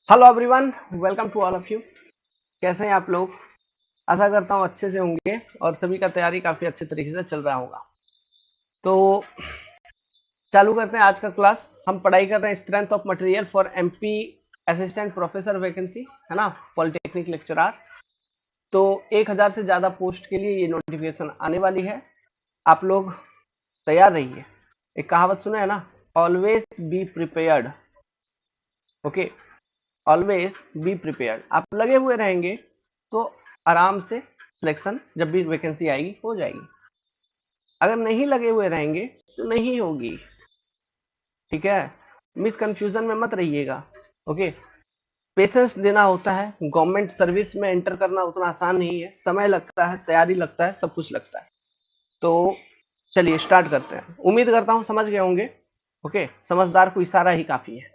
Hello everyone, welcome to all of you. कैसे हैं आप लोग? आशा करता हूँ अच्छे से होंगे और सभी का तैयारी काफ़ी अच्छे तरीके से चल रहा होगा। तो चालू करते हैं आज का क्लास। हम पढ़ाई कर रहे हैं strength of material for MP assistant professor vacancy, है ना, पॉलिटेक्निक लेक्चरार। तो 1000 से ज़्यादा पोस्ट के लिए ये नोटिफिकेशन आने वाली है। आप लोग तैयार रहिए। एक कहावत सुना है ना, always be prepared. Okay, always be prepared. आप लगे हुए रहेंगे तो आराम से सिलेक्शन जब भी वैकेंसी आएगी हो जाएगी। अगर नहीं लगे हुए रहेंगे तो नहीं होगी। ठीक है, मिस कंफ्यूजन में मत रहिएगा। ओके, पेशेंस देना होता है। गवर्नमेंट सर्विस में एंटर करना उतना आसान नहीं है, समय लगता है, तैयारी लगता है, सब कुछ लगता है। तो चलिए स्टार्ट करते हैं। उम्मीद करता हूँ समझ गए होंगे। ओके, समझदार को इशारा ही काफी है।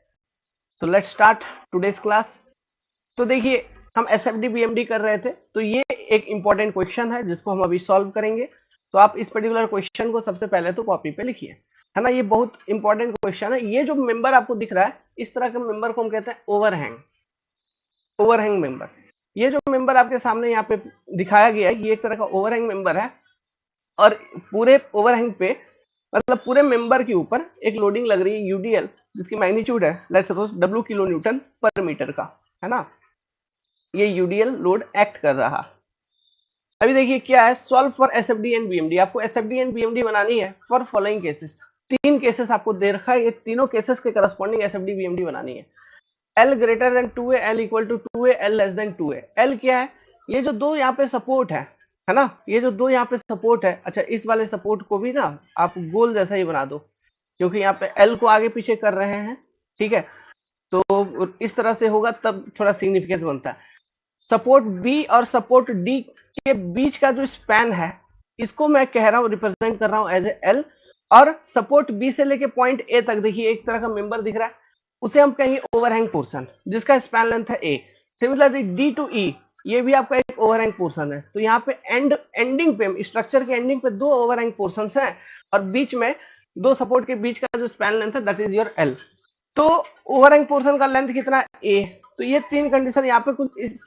So let's start today's class. तो देखिए, हम S F D B M D कर रहे थे, तो ये एक इंपॉर्टेंट क्वेश्चन है जिसको हम अभी सॉल्व करेंगे। तो आप इस पर्टिकुलर क्वेश्चन को सबसे पहले तो कॉपी पे लिखिए, है ना। ये बहुत इंपॉर्टेंट क्वेश्चन है। ये जो मेंबर आपको दिख रहा है, इस तरह के मेंबर को हम कहते हैं ओवरहैंग। ओवरहैंग मेंबर, ये जो मेंबर आपके सामने यहाँ पे दिखाया गया है, ये एक तरह का ओवरहैंग मेंबर है। और पूरे ओवरहैंग पे, मतलब पूरे मेंबर के ऊपर एक लोडिंग लग रही है यूडीएल, जिसकी मैग्नीट्यूड है let's suppose W kilo Newton पर मीटर का, है ना। ये यूडीएल लोड एक्ट कर रहा। अभी देखिए क्या है, solve for SFD and BMD. आपको एसएफडी एंड बीएमडी बनानी है फॉर फॉलोइंग केसेस। 3 केसेस आपको दे रखा है, ये तीनों केसेस के करस्पॉन्डिंग एसएफडी बीएमडी बनानी है। L greater than 2a, L equal to 2a, L less than 2a। L क्या है? ये जो दो यहाँ पे सपोर्ट है ना, ये जो दो यहाँ पे सपोर्ट है। अच्छा, इस वाले सपोर्ट को भी ना आप गोल जैसा ही बना दो, क्योंकि यहाँ पे एल को आगे पीछे कर रहे हैं। ठीक है, तो इस तरह से होगा तब थोड़ा सिग्निफिकेंस बनता है। सपोर्ट बी और सपोर्ट डी के बीच का जो स्पैन है, इसको मैं कह रहा हूं, रिप्रेजेंट कर रहा हूं एज ए एल। और सपोर्ट बी से लेके पॉइंट ए तक देखिए एक तरह का मेंबर दिख रहा है, उसे हम कहेंगे ओवरहैंग पोर्शन, जिसका स्पैन लेंथ है ए। सिमिलरली डी टू ई, ये भी आपका एक ओवरहैंग पोर्शन है। तो यहाँ पे एंडिंग पे, स्ट्रक्चर के एंडिंग पे 2 ओवरहैंग पोर्शन है, और बीच में 2 सपोर्ट के बीच का जो स्पैन लेंथ है दैट इज योर एल। तो ओवरहैंग पोर्शन का लेंथ कितना, ए। तो ये 3 कंडीशन यहाँ पे कुछ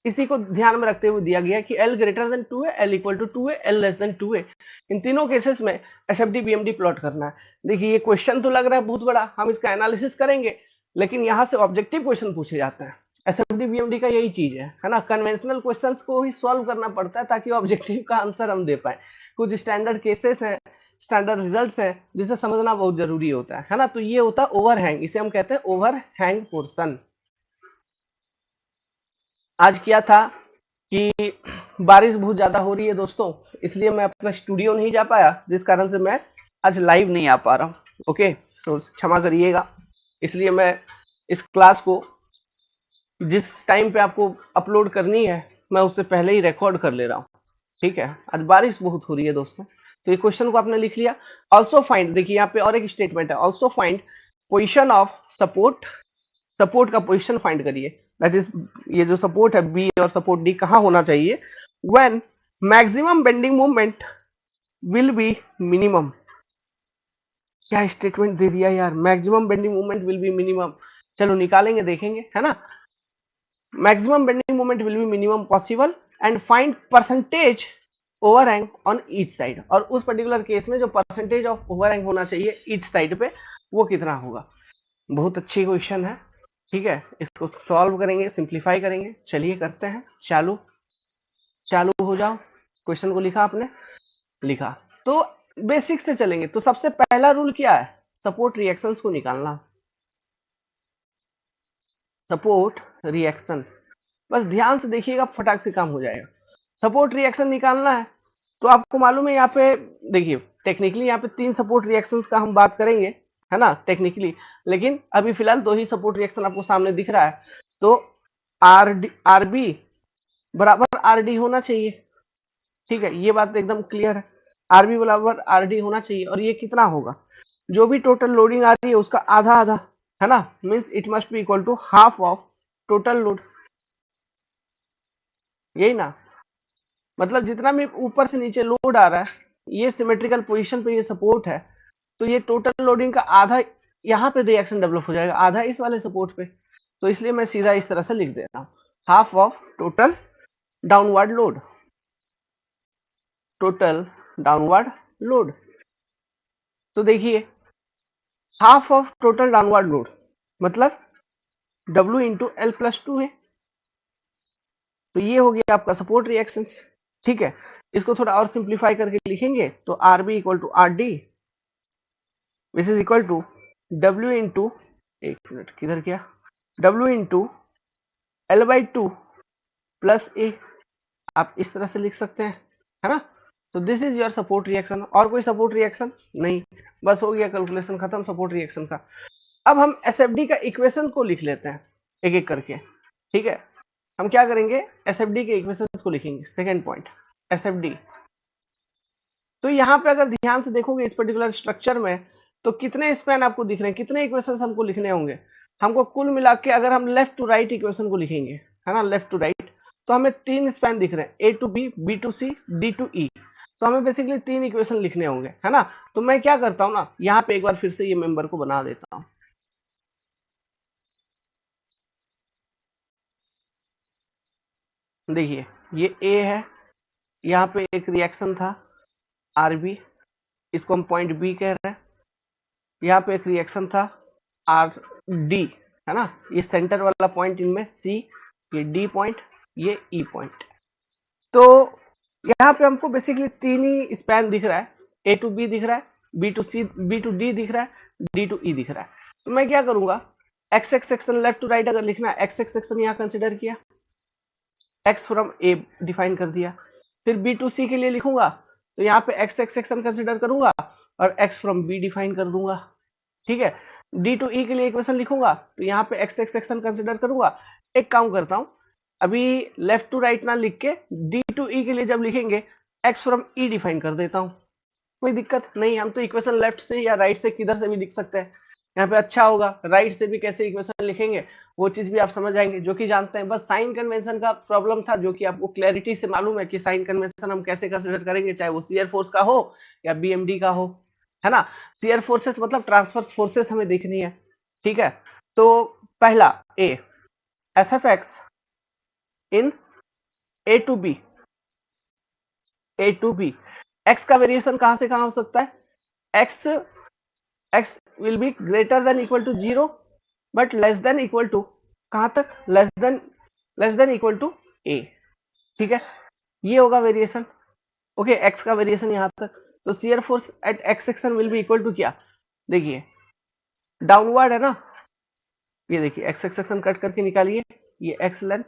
इसी को ध्यान में रखते हुए दिया गया कि एल ग्रेटर देन 2 है, एल इक्वल टू 2 है, एल लेस देन 2 है। इन तीनों केसेस में एसएफडी बीएमडी प्लॉट करना है। देखिए ये क्वेश्चन तो लग रहा है बहुत बड़ा, हम इसका एनालिसिस करेंगे, लेकिन यहाँ से ऑब्जेक्टिव क्वेश्चन पूछे जाते हैं। एसएफडी बीएमडी का यही चीज है ना। कन्वेंशनल क्वेश्चंस को ही सॉल्व करना पड़ता है ताकि ऑब्जेक्टिव का आंसर हम दे पाए। कुछ स्टैंडर्ड केसेस हैं, स्टैंडर्ड रिजल्ट्स हैं, जिसे समझना बहुत जरूरी होता है ना। तो ये होता है ओवरहैंग, इसे हम कहते हैं ओवरहैंग पोर्शन। आज क्या था कि बारिश बहुत ज्यादा हो रही है दोस्तों, इसलिए मैं अपना स्टूडियो नहीं जा पाया, जिस कारण से मैं आज लाइव नहीं आ पा रहा हूँ। ओके, तो क्षमा करिएगा। इसलिए मैं इस क्लास को जिस टाइम पे आपको अपलोड करनी है, मैं उससे पहले ही रिकॉर्ड कर ले रहा हूँ। ठीक है, आज बारिश बहुत हो रही है दोस्तों। तो ये क्वेश्चन को आपने लिख लिया। ऑल्सो फाइंड, देखिए यहाँ पे और एक स्टेटमेंट है, also find position of support. Support का पोजीशन फाइंड करिए, दैट इज ये जो सपोर्ट है बी और सपोर्ट डी कहां होना चाहिए। When maximum bending movement will be minimum. क्या स्टेटमेंट दे दिया यार, maximum bending movement will be minimum. चलो निकालेंगे, देखेंगे, है ना। Maximum bending movement will be minimum possible and find percentage overhang on each side. और उस पर्टिकुलर केस में जो परसेंटेज ऑफ ओवरहैंग होना चाहिए ईच साइड पे, वो कितना होगा। बहुत अच्छी क्वेश्चन है। ठीक है, इसको सॉल्व करेंगे, सिंप्लीफाई करेंगे। चलिए करते हैं, चालू चालू हो जाओ। क्वेश्चन को लिखा आपने, लिखा। तो बेसिक से चलेंगे। तो सबसे पहला रूल क्या है, सपोर्ट रिएक्शंस को निकालना। सपोर्ट रिएक्शन, बस ध्यान से देखिएगा, फटाक से काम हो जाएगा। सपोर्ट रिएक्शन निकालना है तो आपको मालूम है, यहाँ पे देखिए टेक्निकली यहाँ पे 3 सपोर्ट रिएक्शंस का हम बात करेंगे, है ना, टेक्निकली। लेकिन अभी फिलहाल 2 ही सपोर्ट रिएक्शन आपको सामने दिख रहा है। तो आर बी बराबर आर डी होना चाहिए। ठीक है, ये बात एकदम क्लियर है, आर बी बराबर आर डी होना चाहिए। और ये कितना होगा, जो भी टोटल लोडिंग आ रही है उसका आधा आधा, है ना। Means it must be equal to half of total load, यही ना। मतलब जितना भी ऊपर से नीचे लोड आ रहा है, ये सिमेट्रिकल पोजीशन पे ये सपोर्ट है, तो ये टोटल लोडिंग का आधा यहाँ पे रिएक्शन डेवलप हो जाएगा, आधा इस वाले सपोर्ट पे। तो इसलिए मैं सीधा इस तरह से लिख दे रहा हूं, half of total downward load, total downward load. तो देखिए half of total downward load मतलब W इंटू एल प्लस 2 है। तो ये हो गया आपका सपोर्ट रिएक्शंस। ठीक है, इसको थोड़ा और सिंप्लीफाई करके लिखेंगे तो R B equal to R D which is equal to W into, एक मिनट किधर गया, W into L by 2 plus A, आप इस तरह से लिख सकते हैं, है ना। तो this is your support reaction. और कोई सपोर्ट रिएक्शन नहीं, बस हो गया कैलकुलेशन खत्म सपोर्ट रिएक्शन का। अब हम एसएफडी का इक्वेशन को लिख लेते हैं एक एक करके। ठीक है, हम क्या करेंगे, एसएफडी के इक्वेशंस को लिखेंगे। Second point SFD. तो यहाँ पे अगर ध्यान से देखोगे इस पर्टिकुलर स्ट्रक्चर में तो कितने स्पैन आपको दिख रहे हैं, कितने इक्वेशंस हमको लिखने होंगे। हमको कुल मिला के अगर हम लेफ्ट टू राइट इक्वेशन को लिखेंगे, है ना, लेफ्ट टू राइट, तो हमें 3 स्पैन दिख रहे हैं, A to B, B to C, D to E. तो हमें बेसिकली 3 इक्वेशन लिखने होंगे, है ना। तो मैं क्या करता हूँ ना, यहाँ पे एक बार फिर से ये मेंबर को बना देता हूँ। देखिए ये ए है, यहाँ पे एक रिएक्शन था आर बी, इसको हम पॉइंट बी कह रहे हैं। यहाँ पे एक रिएक्शन था आर डी, है ना, ये सेंटर वाला पॉइंट इनमें सी, ये डी पॉइंट, ये ई पॉइंट। तो यहाँ पे हमको बेसिकली 3 ही स्पैन दिख रहा है, ए टू बी दिख रहा है, B to C, B to D दिख रहा है, डी टू ई दिख रहा है। तो मैं क्या करूंगा, X X section left to right अगर लिखना है, एक्स एक्स सेक्शन यहाँ कंसिडर किया, एक्स फ्रॉम ए डिफाइन कर दिया। फिर बी टू सी के लिए लिखूंगा तो यहाँ पे एक्स एक्स सेक्शन कंसिडर करूंगा और एक्स फ्रॉम बी डिफाइन कर दूंगा। ठीक है, डी टू ई के लिए इक्वेशन लिखूंगा तो यहाँ पे एक्स एक्स सेक्शन कंसिडर करूंगा। एक काम करता हूँ, अभी लेफ्ट टू राइट ना लिख के डी टू ई के लिए जब लिखेंगे एक्स फ्रॉम ई डिफाइन कर देता हूँ, कोई दिक्कत नहीं। हम तो इक्वेशन लेफ्ट से या राइट से किधर से भी लिख सकते हैं, यहाँ पे अच्छा होगा। राइट से भी कैसे इक्वेशन लिखेंगे वो चीज भी आप समझ जाएंगे, जो कि जानते हैं। बस साइन कन्वेंशन का प्रॉब्लम था, जो कि आपको क्लैरिटी से मालूम है कि साइन कन्वेंशन हम कैसे कंसिडर करेंगे, चाहे वो शियर फोर्स का हो या बीएमडी का हो, है ना। शियर फोर्सेस मतलब ट्रांसवर्स फोर्सेस हमें देखनी है। ठीक है, तो पहला A S F X in A to B, A to B, X का वेरिएशन कहां से कहां हो सकता है, X X will be greater than equal to 0 but less than equal to, कहां तक, less than equal to A. ठीक है, ये होगा वेरिएशन। ओके, एक्स का वेरिएशन यहां तक। तो shear force at X section will be equal to क्या, देखिए डाउनवर्ड है ना, ये देखिए एक्स एक्स सेक्शन कट करके निकालिए, ये एक्स लेंथ,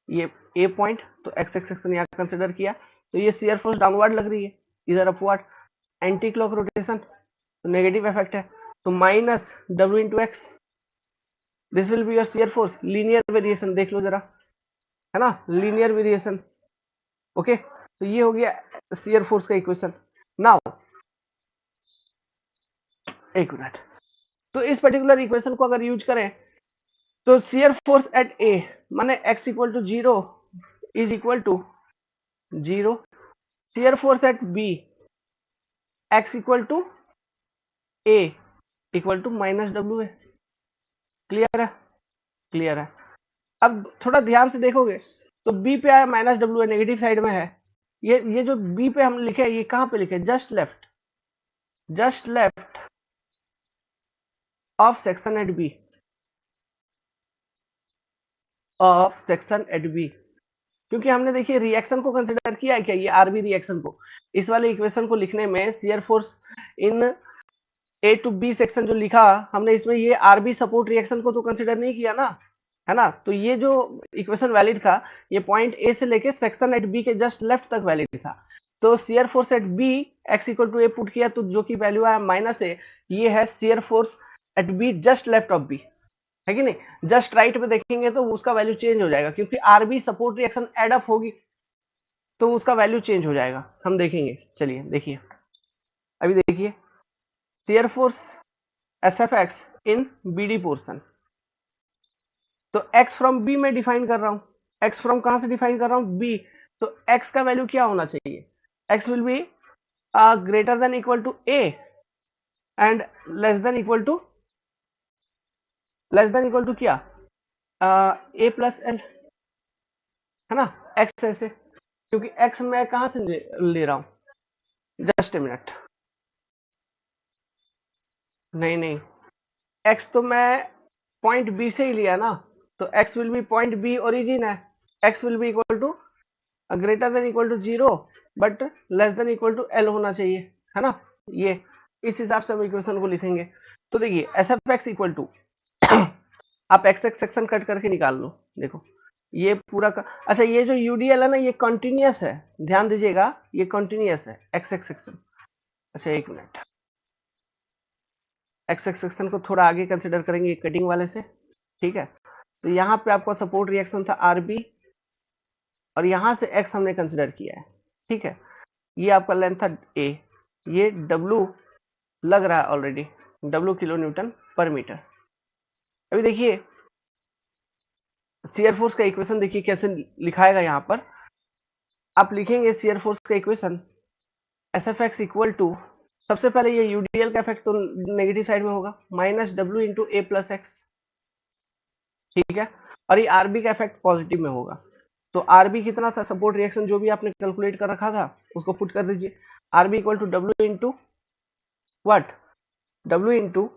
ये ए पॉइंट, तो एक्स एक्स सेक्शन यहाँ कंसिडर किया तो ये शियर फोर्स डाउनवर्ड लग रही है, इधर अपवर्ड, एंटी क्लॉक रोटेशन, तो नेगेटिव इफेक्ट है। तो minus W into x, this will be your shear force, linear variation देख लो जरा, है ना, लीनियर वेरिएशन। ओके, तो ये हो गया शियर फोर्स का इक्वेशन। नाउ एक मिनट, तो इस पर्टिकुलर इक्वेशन को अगर यूज करें तो शियर फोर्स एट ए माने x equal to 0 is equal to 0, shear force at B x equal to A equal to minus W है। क्लियर है, क्लियर है। अब थोड़ा ध्यान से देखोगे तो b पे आया माइनस डब्ल्यू है, नेगेटिव साइड में है। ये जो b पे हम लिखे, ये कहां पे लिखे, just left of section at B, of section at B, क्योंकि हमने देखिए रिएक्शन को कंसिडर किया है क्या, ये आरबी रिएक्शन को। इस वाले इक्वेशन को लिखने में shear force in A to B section जो लिखा हमने, इसमें ये आरबी सपोर्ट रिएक्शन को तो कंसिडर नहीं किया ना, है ना। तो ये जो इक्वेशन वैलिड था, ये पॉइंट ए से लेके सेक्शन एट बी के जस्ट लेफ्ट तक वैलिड था। तो shear force at B X equal to A put किया तो जो की वैल्यू आया माइनस ए, ये है shear force at B just left of B, है कि नहीं। जस्ट राइट पे देखेंगे तो उसका वैल्यू चेंज हो जाएगा, क्योंकि RB support reaction add up होगी तो उसका वैल्यू चेंज हो जाएगा, हम देखेंगे। चलिए देखिए, अभी देखिए shear force S F X in B D portion, तो x फ्रॉम b में डिफाइन कर रहा हूं, x फ्रॉम कहां से डिफाइन कर रहा हूं, b, तो x का वैल्यू क्या होना चाहिए, x will be greater than equal to a and less than equal to क्या, ए प्लस एल, है ना, एक्स ऐसे, क्योंकि एक्स मैं कहां से ले रहा हूं, जस्ट ए मिनट, नहीं नहीं, एक्स तो मैं पॉइंट बी से ही लिया ना, तो X will be point B origin है, X will be equal to greater than equal to 0 but less than equal to L होना चाहिए, है ना, ये इस हिसाब से हम इक्वेशन को लिखेंगे। तो देखिए S F X equal to आप एक्स एक्स सेक्शन कट करके निकाल लो, देखो ये पूरा अच्छा ये जो यूडीएल है ना ये कंटिन्यूअस है, ध्यान दीजिएगा ये कंटिन्यूअस है एक्स एक्स सेक्शन। अच्छा एक मिनट, एक्स एक्स सेक्शन को थोड़ा आगे कंसिडर करेंगे कटिंग वाले से, ठीक है। तो यहाँ पे आपका सपोर्ट रिएक्शन था आरबी और यहाँ से एक्स हमने कंसिडर किया है, ठीक है। ये आपका लेंथ था ए, ये डब्लू लग रहा है ऑलरेडी, डब्लू किलो न्यूटन पर मीटर। अभी देखिए शियर फोर्स का इक्वेशन देखिए कैसे लिखाएगा, यहाँ पर आप लिखेंगे शियर फोर्स का equation S F X equal to, सबसे पहले ये यूडीएल का इफेक्ट तो नेगेटिव साइड में होगा, minus W into A plus x, ठीक है, और ये आरबी का इफेक्ट पॉजिटिव में होगा। तो आरबी कितना था, सपोर्ट रिएक्शन जो भी आपने कैलकुलेट कर रखा था उसको पुट कर दीजिए, RB equal to W into what, W into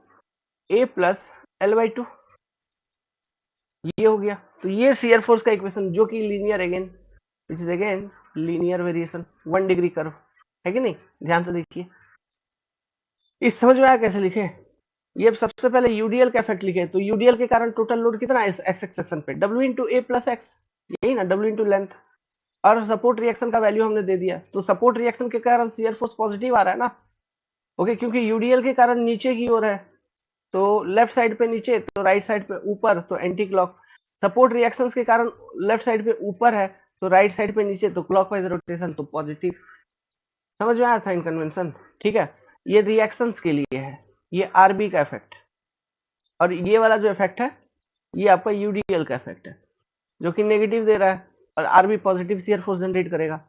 A plus L by two, ये हो गया। तो ये शियर फोर्स का इक्वेशन जो कि linear again, which is again linear variation 1 degree curve है कि नहीं, ध्यान से देखिए। इस समझ में आया कैसे लिखे, ये सबसे पहले यूडीएल का इफेक्ट लिखे, तो यूडीएल के कारण टोटल लोड कितना है एक्स एक्स सेक्शन पे, W into A plus x, यही ना, डब्ल्यू इंटू लेंथ, और सपोर्ट रिएक्शन का वैल्यू हमने दे दिया, तो सपोर्ट रिएक्शन के कारण शियर फोर्स पॉजिटिव आ रहा है ना, ओके, क्योंकि यूडीएल के कारण नीचे की ओर है, तो लेफ्ट साइड पे नीचे, तो राइट साइड पे ऊपर, तो एंटी क्लॉक, सपोर्ट रिएक्शंस के कारण लेफ्ट साइड पे ऊपर है, तो राइट साइड पे नीचे, तो क्लॉकवाइज रोटेशन, तो पॉजिटिव। समझ में आया साइन कन्वेंशन, ठीक है। ये रिएक्शंस के लिए है, ये आरबी का इफेक्ट, और ये वाला जो इफेक्ट है ये आपका यूडीएल का इफेक्ट है जो कि नेगेटिव दे रहा है, और RB positive shear force generate करेगा।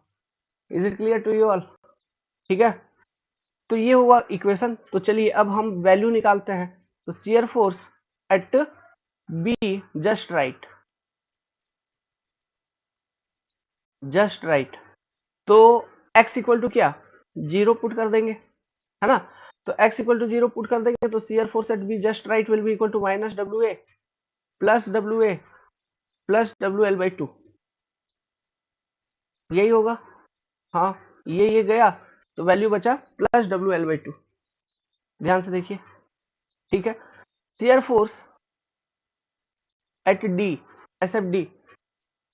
Is it clear to you all, ठीक है। तो ये हुआ इक्वेशन। तो चलिए अब हम वैल्यू निकालते हैं। तो shear force at B just right, just right, तो x इक्वल टू क्या, 0 पुट कर देंगे, है ना। तो x इक्वल टू 0 पुट कर देंगे, तो shear force at B just right will be equal to minus W A plus W A plus W L by two, यही होगा। हाँ ये गया, तो वैल्यू बचा plus W L by two, ध्यान से देखिए, ठीक है। Shear force at D, S F D,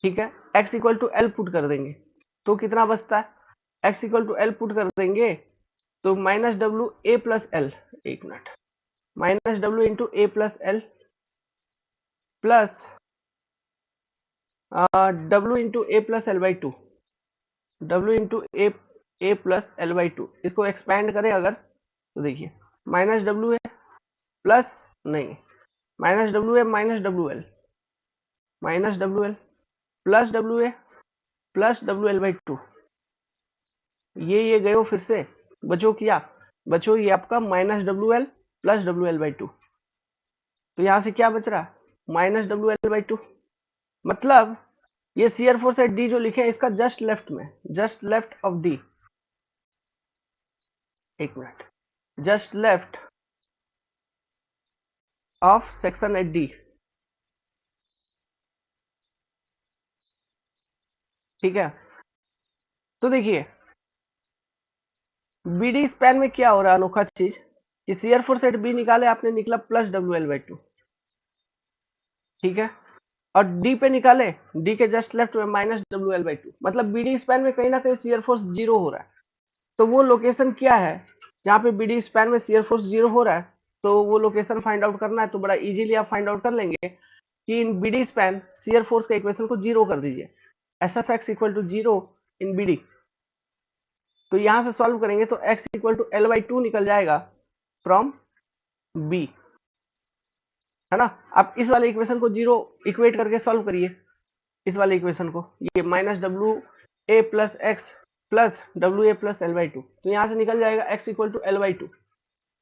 ठीक है, x equal to L put कर देंगे, तो कितना बचता है, x equal to L put कर देंगे, तो minus W A plus L, एक minute, minus W into A plus L plus W into A plus L by two, W into A plus L by two, इसको expand करें अगर, तो देखिए minus W A plus, नहीं, minus W A minus W L, minus W L plus W A plus W L by two, ये गए हो फिर से, बचो क्या, बचो ये आपका minus W L plus W L by two, तो यहां से क्या बच रहा, minus W L by to, मतलब ये शियर फोर्स एट डी जो लिखे हैं इसका जस्ट लेफ्ट में, जस्ट लेफ्ट ऑफ डी, एक minute, just left of section at D, ठीक है। तो देखिए बीडी स्पैन में क्या हो रहा है अनोखा चीज, कि शियर फोर्स एट बी निकाले आपने, निकला plus W L by to, ठीक है, और डी पे निकाले, डी के जस्ट लेफ्ट में minus W L by to, मतलब बीडी स्पैन में कहीं ना कहीं शियर फोर्स जीरो हो रहा है। तो वो लोकेशन क्या है जहाँ पे बीडी स्पैन में शियर फोर्स जीरो हो रहा है, तो वो लोकेशन फाइंड आउट करना है, तो बड़ा इजीली आप फाइंड आउट कर लेंगे कि in BD span shear force का इक्वेशन को जीरो कर दीजिए, S F X equal to zero in BD, तो यहां से सॉल्व करेंगे तो x equal to L by two निकल जाएगा फ्रॉम b, है ना। आप इस वाले इक्वेशन को जीरो इक्वेट करके सॉल्व करिए, इस वाले इक्वेशन को, ये minus W A plus x plus W A plus L by two, तो यहां से निकल जाएगा x equal to L by two,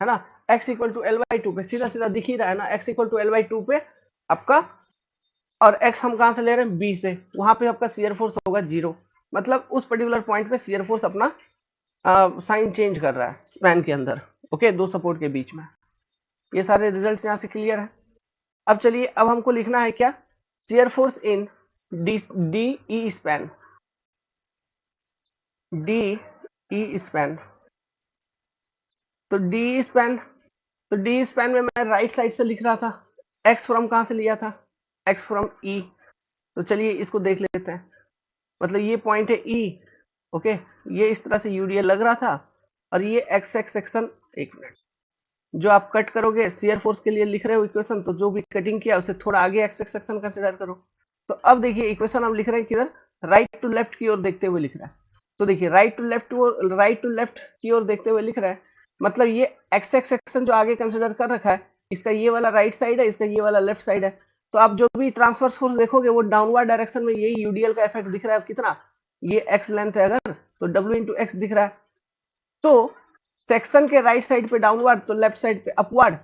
है ना। x equal to L by two पे सीधा सीधा दिख ही रहा है ना, x equal to L by two पे आपका और x हम कहां से ले रहे हैं, b से, वहां पे आपका शियर फोर्स होगा 0, मतलब उस पर्टिकुलर पॉइंट पे शियर फोर्स अपना साइन चेंज कर रहा है स्पैन के अंदर। ओके, दो सपोर्ट के बीच में। ये सारे रिजल्ट्स यहाँ से क्लियर है। अब चलिए, अब हमको लिखना है क्या, शियर फोर्स इन D E span, D E span. तो डी स्पैन, तो डी स्पैन में मैं राइट साइड से लिख रहा था, एक्स फ्रॉम कहां से लिया था, एक्स फ्रॉम ई। तो चलिए इसको देख लेते हैं, मतलब ये पॉइंट है ई। ओके, ये इस तरह से यूडीएल लग रहा था, और ये एक्स एक्स सेक्शन, एक मिनट, जो आप कट करोगे शियर फोर्स के लिए लिख रहे हो इक्वेशन, तो जो भी कटिंग किया उसे थोड़ा आगे एक्स एक्स सेक्शन कंसिडर करो। तो अब देखिए इक्वेशन हम लिख रहे हैं किधर, राइट टू लेफ्ट की ओर देखते हुए लिख रहा है। तो देखिए राइट टू लेफ्ट की ओर देखते हुए लिख रहा है, मतलब ये एक्स एक्स सेक्शन जो आगे कंसिडर कर रखा है, इसका ये वाला राइट साइड है, इसका ये वाला लेफ्ट साइड है। तो आप जो भी ट्रांसवर्स फोर्स देखोगे वो डाउनवर्ड डायरेक्शन में, यही यूडीएल का इफेक्ट दिख रहा है कितना, ये एक्स लेंथ है अगर, तो डब्ल्यू इंटू एक्स दिख रहा है। तो सेक्शन के राइट साइड पे डाउनवर्ड, तो लेफ्ट साइड पे अपवर्ड,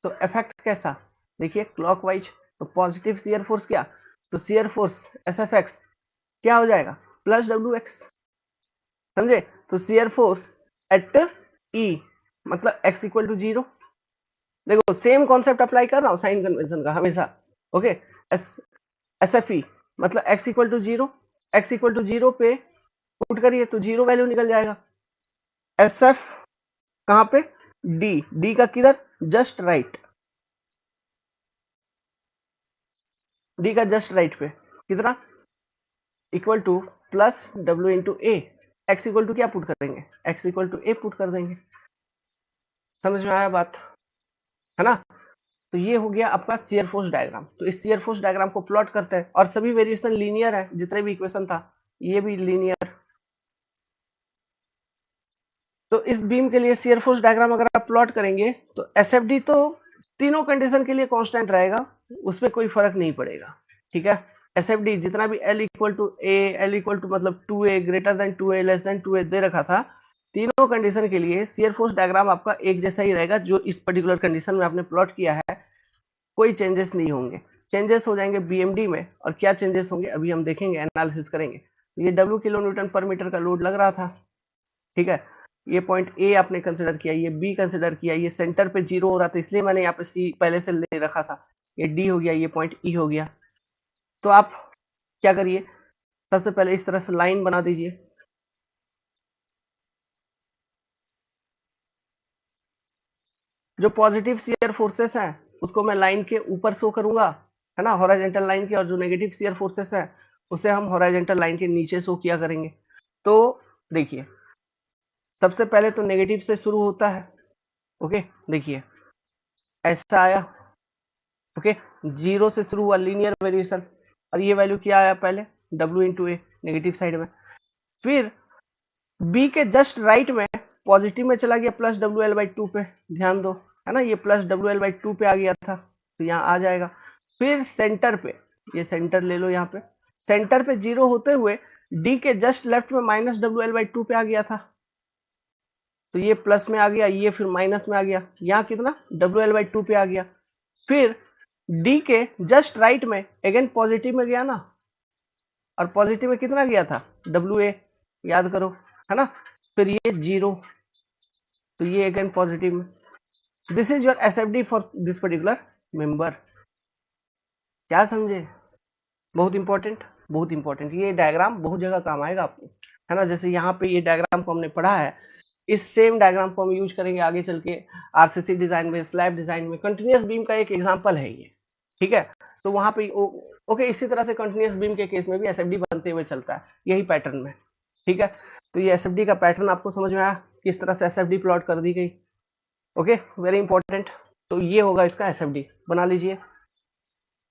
तो इफेक्ट कैसा, देखिए क्लॉकवाइज। तो पॉजिटिव शियर फोर्स क्या, तो shear force S F x क्या हो जाएगा, प्लस डब्ल्यू एक्स, समझे। तो शियर फोर्स एट ई मतलब एक्स इक्वल टू 0। देखो सेम कॉन्सेप्ट अप्लाई कर रहा हूं साइन कन्वेंशन का हमेशा। ओके, एस एफ ई मतलब x equal to 0, x equal to 0 पे पुट करिए तो 0 वैल्यू निकल जाएगा। एस एफ कहां पे, डी, डी का किधर, जस्ट राइट, डी का जस्ट राइट पे कितना, equal to plus W into A. X equal to क्या पुट करेंगे, x equal to A put कर देंगे। समझ में आया बात, है ना। तो ये हो गया आपका शियर फोर्स डायग्राम। तो इस शियर फोर्स डायग्राम को प्लॉट करते हैं, और सभी वेरिएशन लीनियर है, जितने भी इक्वेशन था ये भी लीनियर। तो इस बीम के लिए शियर फोर्स डायग्राम अगर आप प्लॉट करेंगे तो एसएफडी तो तीनों कंडीशन के लिए कांस्टेंट रहेगा, उसमें कोई फर्क नहीं पड़ेगा, ठीक है। एसएफडी जितना भी L equal to A, L equal to मतलब 2a greater than 2a less than 2a दे रखा था, तीनों कंडीशन के लिए शियर फोर्स डायग्राम आपका एक जैसा ही रहेगा, जो इस पर्टिकुलर कंडीशन में आपने प्लॉट किया है, कोई चेंजेस नहीं होंगे। चेंजेस हो जाएंगे बीएमडी में, और क्या चेंजेस होंगे अभी हम देखेंगे, एनालिसिस करेंगे। तो ये डब्ल्यू किलो न्यूटन पर मीटर का लोड लग रहा था, ठीक है। ये पॉइंट ए आपने कंसिडर किया, ये बी कंसिडर किया, ये सेंटर पे 0 हो रहा था इसलिए मैंने यहाँ पे सी पहले से ले रखा था, ये डी हो गया, ये पॉइंट ई हो गया। तो आप क्या करिए, सबसे पहले इस तरह से लाइन बना दीजिए, जो पॉजिटिव शियर फोर्सेस हैं उसको मैं लाइन के ऊपर शो करूंगा, है ना, हॉरिजॉन्टल लाइन के, और जो नेगेटिव शियर फोर्सेस हैं उसे हम हॉरिजॉन्टल लाइन के नीचे शो किया करेंगे। तो देखिए सबसे पहले तो नेगेटिव से शुरू होता है। ओके, देखिए ऐसा आया, ओके, 0 से शुरू हुआ लीनियर वेरिएशन, और ये वैल्यू क्या आया पहले, W इंटू ए, नेगेटिव साइड में। फिर B के जस्ट राइट में पॉजिटिव में चला गया प्लस WL/2 पे, ध्यान दो, है ना, ये प्लस WL/2 पे आ गया था, तो यहाँ आ जाएगा। फिर सेंटर पे, ये सेंटर ले लो, यहाँ पे सेंटर पे 0 होते हुए D के जस्ट लेफ्ट में माइनस WL/2 पे आ गया था, तो ये प्लस में आ गया, ये फिर माइनस में आ गया, यहाँ कितना WL/2 पे आ गया। फिर डी के जस्ट राइट में अगेन पॉजिटिव में गया ना, और पॉजिटिव में कितना गया था, WA, याद करो, है ना। फिर ये 0, तो ये अगेन पॉजिटिव में। This is your SFD for this particular member. क्या समझे, बहुत इंपॉर्टेंट, बहुत इंपॉर्टेंट, ये डायग्राम बहुत जगह काम आएगा आपको, है ना। जैसे यहाँ पे ये डायग्राम को हमने पढ़ा है, इस सेम डायग्राम को हम यूज करेंगे आगे चल के आरसीसी डिजाइन में, स्लैब डिजाइन में। कंटिन्यूअस बीम का एक एग्जांपल है ये, ठीक है। तो वहां पे ओके, इसी तरह से कंटिन्यूअस बीम के केस में भी एसएफडी बनते हुए चलता है यही पैटर्न में, ठीक है। तो ये एसएफडी का पैटर्न आपको समझ में आया, किस तरह से एसएफडी प्लॉट कर दी गई। Okay, very important. तो ये होगा इसका एसएफडी, बना लीजिए।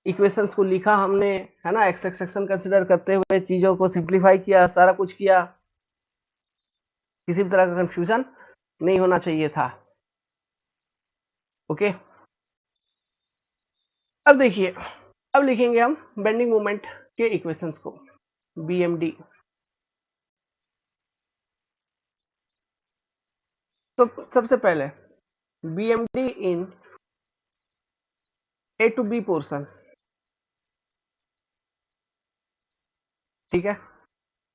इक्वेशंस को लिखा हमने, है ना, एक्स एक्स सेक्शन कंसिडर करते हुए चीजों को सिंप्लीफाई किया, सारा कुछ किया, किसी भी तरह का कंफ्यूजन नहीं होना चाहिए था। ओके, अब देखिए, अब लिखेंगे हम बेंडिंग मोमेंट के इक्वेशंस को, BMD। तो सबसे पहले BMD in A to B portion, ठीक है,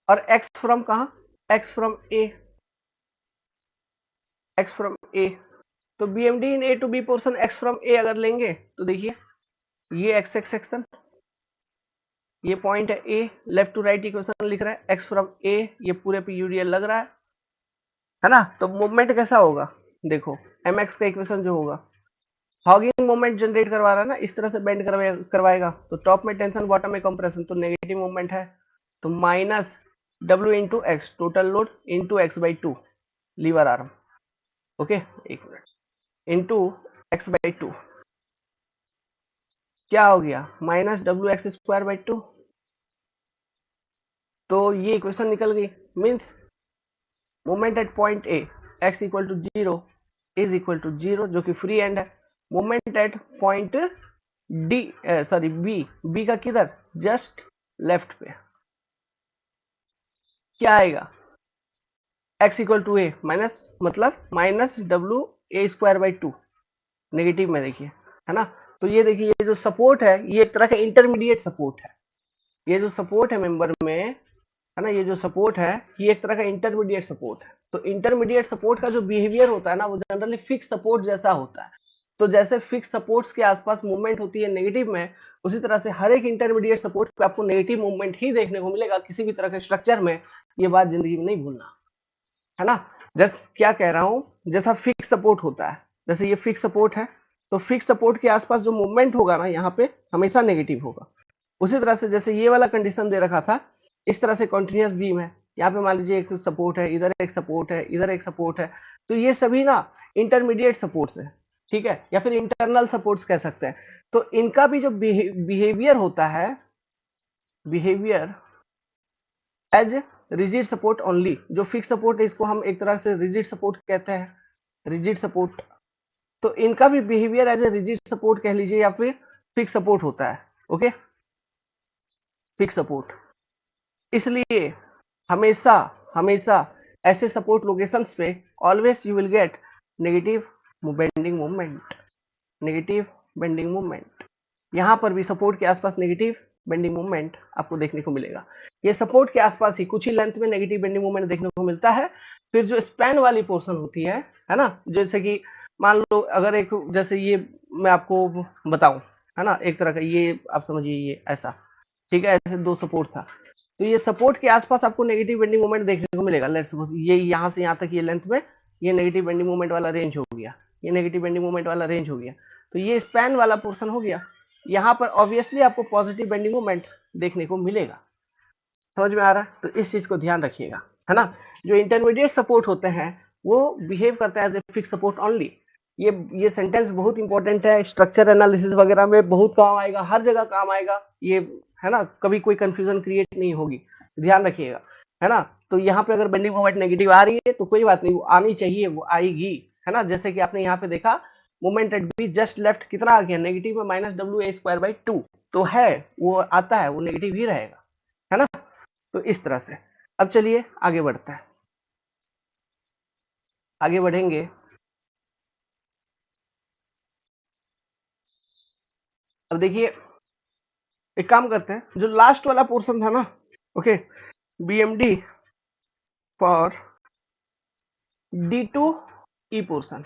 और x फ्रॉम कहाँ, x from a, x from a, तो BMD in a to b portion x from a अगर लेंगे तो देखिए ये x x सेक्शन, ये पॉइंट है a, left to right equation लिख रहा है x फ्रॉम a, ये पूरे पे यूडीएल लग रहा है ना। तो मूवमेंट कैसा होगा, देखो mx का इक्वेशन जो होगा, हॉगिंग मोमेंट जनरेट करवा रहा है ना, इस तरह से बेंड करवाएगा, तो टॉप में टेंशन बॉटम में कंप्रेशन, तो नेगेटिव मोमेंट है, तो minus W into X total load into X by two lever arm, okay एक minute, into X by two क्या हो गया, minus W X square by two, तो ये इक्वेशन निकल गई, means moment at point A x equal to zero is equal to zero, जो कि फ्री एंड है। Moment at point D sorry B का किधर, जस्ट लेफ्ट पे, क्या आएगा, x equal to A minus, मतलब minus W A square by two, negative में देखिए, है ना। तो ये देखिए, ये जो सपोर्ट है ये एक तरह का इंटरमीडिएट सपोर्ट है, ये जो सपोर्ट है मेंबर में, है ना, ये जो सपोर्ट है ये एक तरह का इंटरमीडिएट सपोर्ट है। तो इंटरमीडिएट सपोर्ट का जो बिहेवियर होता है ना, वो जनरली फिक्स सपोर्ट जैसा होता है। तो जैसे फिक्स सपोर्ट्स के आसपास मूवमेंट होती है नेगेटिव में, उसी तरह से हर एक इंटरमीडिएट सपोर्ट पे आपको नेगेटिव मूवमेंट ही देखने को मिलेगा किसी भी तरह के स्ट्रक्चर में, ये बात जिंदगी में नहीं भूलना, है ना। जैसे क्या कह रहा हूं, जैसा फिक्स सपोर्ट होता है, जैसे ये फिक्स सपोर्ट है, तो फिक्स सपोर्ट के आसपास जो मूवमेंट होगा ना यहाँ पे हमेशा नेगेटिव होगा। उसी तरह से जैसे ये वाला कंडीशन दे रखा था, इस तरह से कॉन्टिन्यूस बीम है, यहाँ पे मान लीजिए एक सपोर्ट है, इधर एक सपोर्ट है, इधर एक सपोर्ट है, तो ये सभी ना इंटरमीडिएट सपोर्ट्स है, ठीक है, या फिर इंटरनल सपोर्ट्स कह सकते हैं। तो इनका भी जो बिहेवियर होता है, behaviour as rigid support only, जो फिक्स सपोर्ट है इसको हम एक तरह से रिजिड सपोर्ट कहते हैं, रिजिड सपोर्ट, तो इनका भी behaviour as a rigid support कह लीजिए या फिर फिक्स सपोर्ट होता है, ओके, फिक्स सपोर्ट। इसलिए हमेशा हमेशा ऐसे सपोर्ट लोकेशंस पे always you will get negative bending movement, negative bending movement, यहाँ पर भी सपोर्ट के आसपास नेगेटिव बेंडिंग मूवमेंट आपको देखने को मिलेगा। ये सपोर्ट के आसपास ही कुछ ही लेंथ में नेगेटिव बेंडिंग मूवमेंट देखने को मिलता है। फिर जो स्पैन वाली पोर्शन होती है ना, जैसे कि मान लो अगर एक, जैसे ये मैं आपको बताऊं, है ना, एक तरह का ये आप समझिए ये ऐसा, ठीक है, ऐसे दो सपोर्ट था, तो ये सपोर्ट के आसपास आपको नेगेटिव बेंडिंग मूवमेंट देखने को मिलेगा। लेट्स सपोज ये यहाँ से यहाँ तक ये लेंथ में ये नेगेटिव बेंडिंग मूवमेंट वाला रेंज हो गया, ये नेगेटिव बेंडिंग मूवमेंट वाला रेंज हो गया, तो ये स्पैन वाला पोर्शन हो गया। यहाँ पर ऑब्वियसली आपको पॉजिटिव बेंडिंग मूवमेंट देखने को मिलेगा, समझ में आ रहा है, तो इस चीज को ध्यान रखिएगा, है ना। जो इंटरमीडिएट सपोर्ट होते हैं वो बिहेव करता है as a fix support only. ये सेंटेंस बहुत इंपॉर्टेंट है, स्ट्रक्चर एनालिसिस वगैरह में बहुत काम आएगा, हर जगह काम आएगा ये, है ना, कभी कोई कंफ्यूजन क्रिएट नहीं होगी, ध्यान रखिएगा, है ना। तो यहाँ पे अगर बेंडिंग मोमेंट नेगेटिव आ रही है तो कोई बात नहीं, वो आनी चाहिए, वो आएगी, है ना। जैसे कि आपने यहाँ पे देखा moment at B just left कितना आ गया, नेगेटिव में minus W A square by two, तो है वो आता है, वो नेगेटिव ही रहेगा, है ना। तो इस तरह से अब चलिए आगे बढ़ते हैं, आगे बढ़ेंगे। अब देखिए एक काम करते हैं, जो लास्ट वाला पोर्शन था ना, okay, BMD for D to E portion,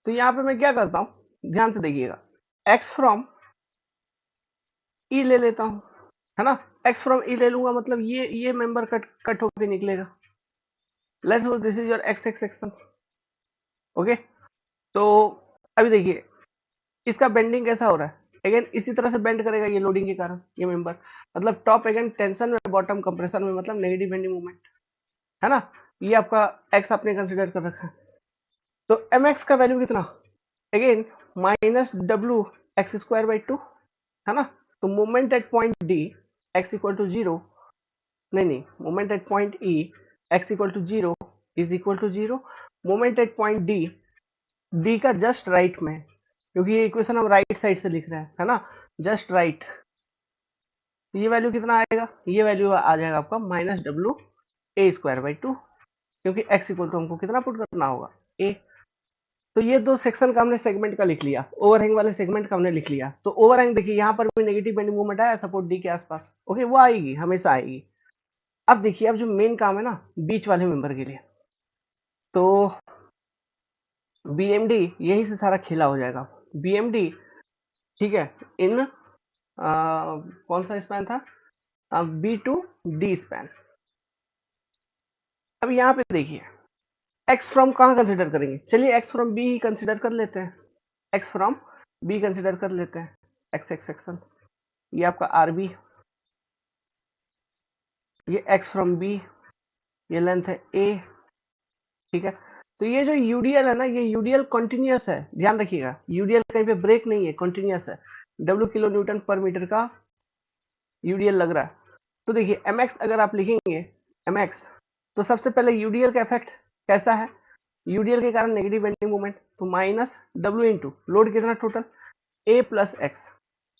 तो यहां पे मैं क्या करता हूं, ध्यान से देखिएगा, x फ्रॉम ई ले लेता हूं, है ना, x फ्रॉम ई ले लूंगा, मतलब ये मेंबर कट होके निकलेगा। Let's suppose this is your x x section, okay. तो अभी देखिए इसका बेंडिंग कैसा हो रहा है, अगेन इसी तरह से बेंड करेगा ये लोडिंग के कारण, ये मेंबर, मतलब टॉप अगेन टेंशन में, बॉटम कंप्रेशन में, मतलब नेगेटिव बेंडिंग मूवमेंट, है ना। ये आपका x आपने कंसिडर कर रखा है, तो mx का वैल्यू कितना, again minus W X square by two, है ना। तो moment at point D X equal to zero, नहीं moment at point E X equal to zero is equal to zero, moment at point D का just right में, क्योंकि ये equation हम right side से लिख रहे हैं, है ना, जस्ट राइट, ये वैल्यू कितना आएगा, ये वैल्यू आ जाएगा आपका minus W A square by to, क्योंकि एक्स इक्वल टू हमको कितना पुट करना होगा, ए। तो ये दो सेक्शन का हमने सेगमेंट का लिख लिया, ओवरहैंग वाले सेगमेंट का हमने लिख लिया। तो ओवरहैंग देखिए यहाँ पर भी नेगेटिव बेंडिंग मोमेंट आया सपोर्ट डी के आसपास, ओके, वो आएगी, हमेशा आएगी। अब देखिए, अब जो मेन काम है ना बीच वाले मेंबर के लिए, तो बीएमडी यहीं से सारा खेला हो जाएगा। बीएमडी, ठीक है, इन कौन सा स्पैन था, बी टू डी स्पैन। अब यहाँ पे देखिए एक्स फ्रॉम कहाँ कंसिडर करेंगे, चलिए एक्स फ्रॉम बी ही कंसिडर कर लेते हैं, एक्स फ्रॉम बी कंसिडर कर लेते हैं, एक्स एक्स सेक्शन, ये आपका आर बी, ये एक्स फ्रॉम बी, ये लेंथ है ए, ठीक है। तो ये जो यूडीएल है ना, ये यूडीएल कंटिन्यूअस है, ध्यान रखिएगा, यूडीएल कहीं पे ब्रेक नहीं है, कंटिन्यूअस है, डब्ल्यू किलो न्यूटन पर मीटर का यूडीएल लग रहा है। तो देखिए mx अगर आप लिखेंगे mx, तो सबसे पहले यूडीएल का इफेक्ट कैसा है, यूडीएल के कारण नेगेटिव बेंडिंग मोमेंट, तो माइनस डब्ल्यू इंटू लोड कितना टोटल a प्लस एक्स,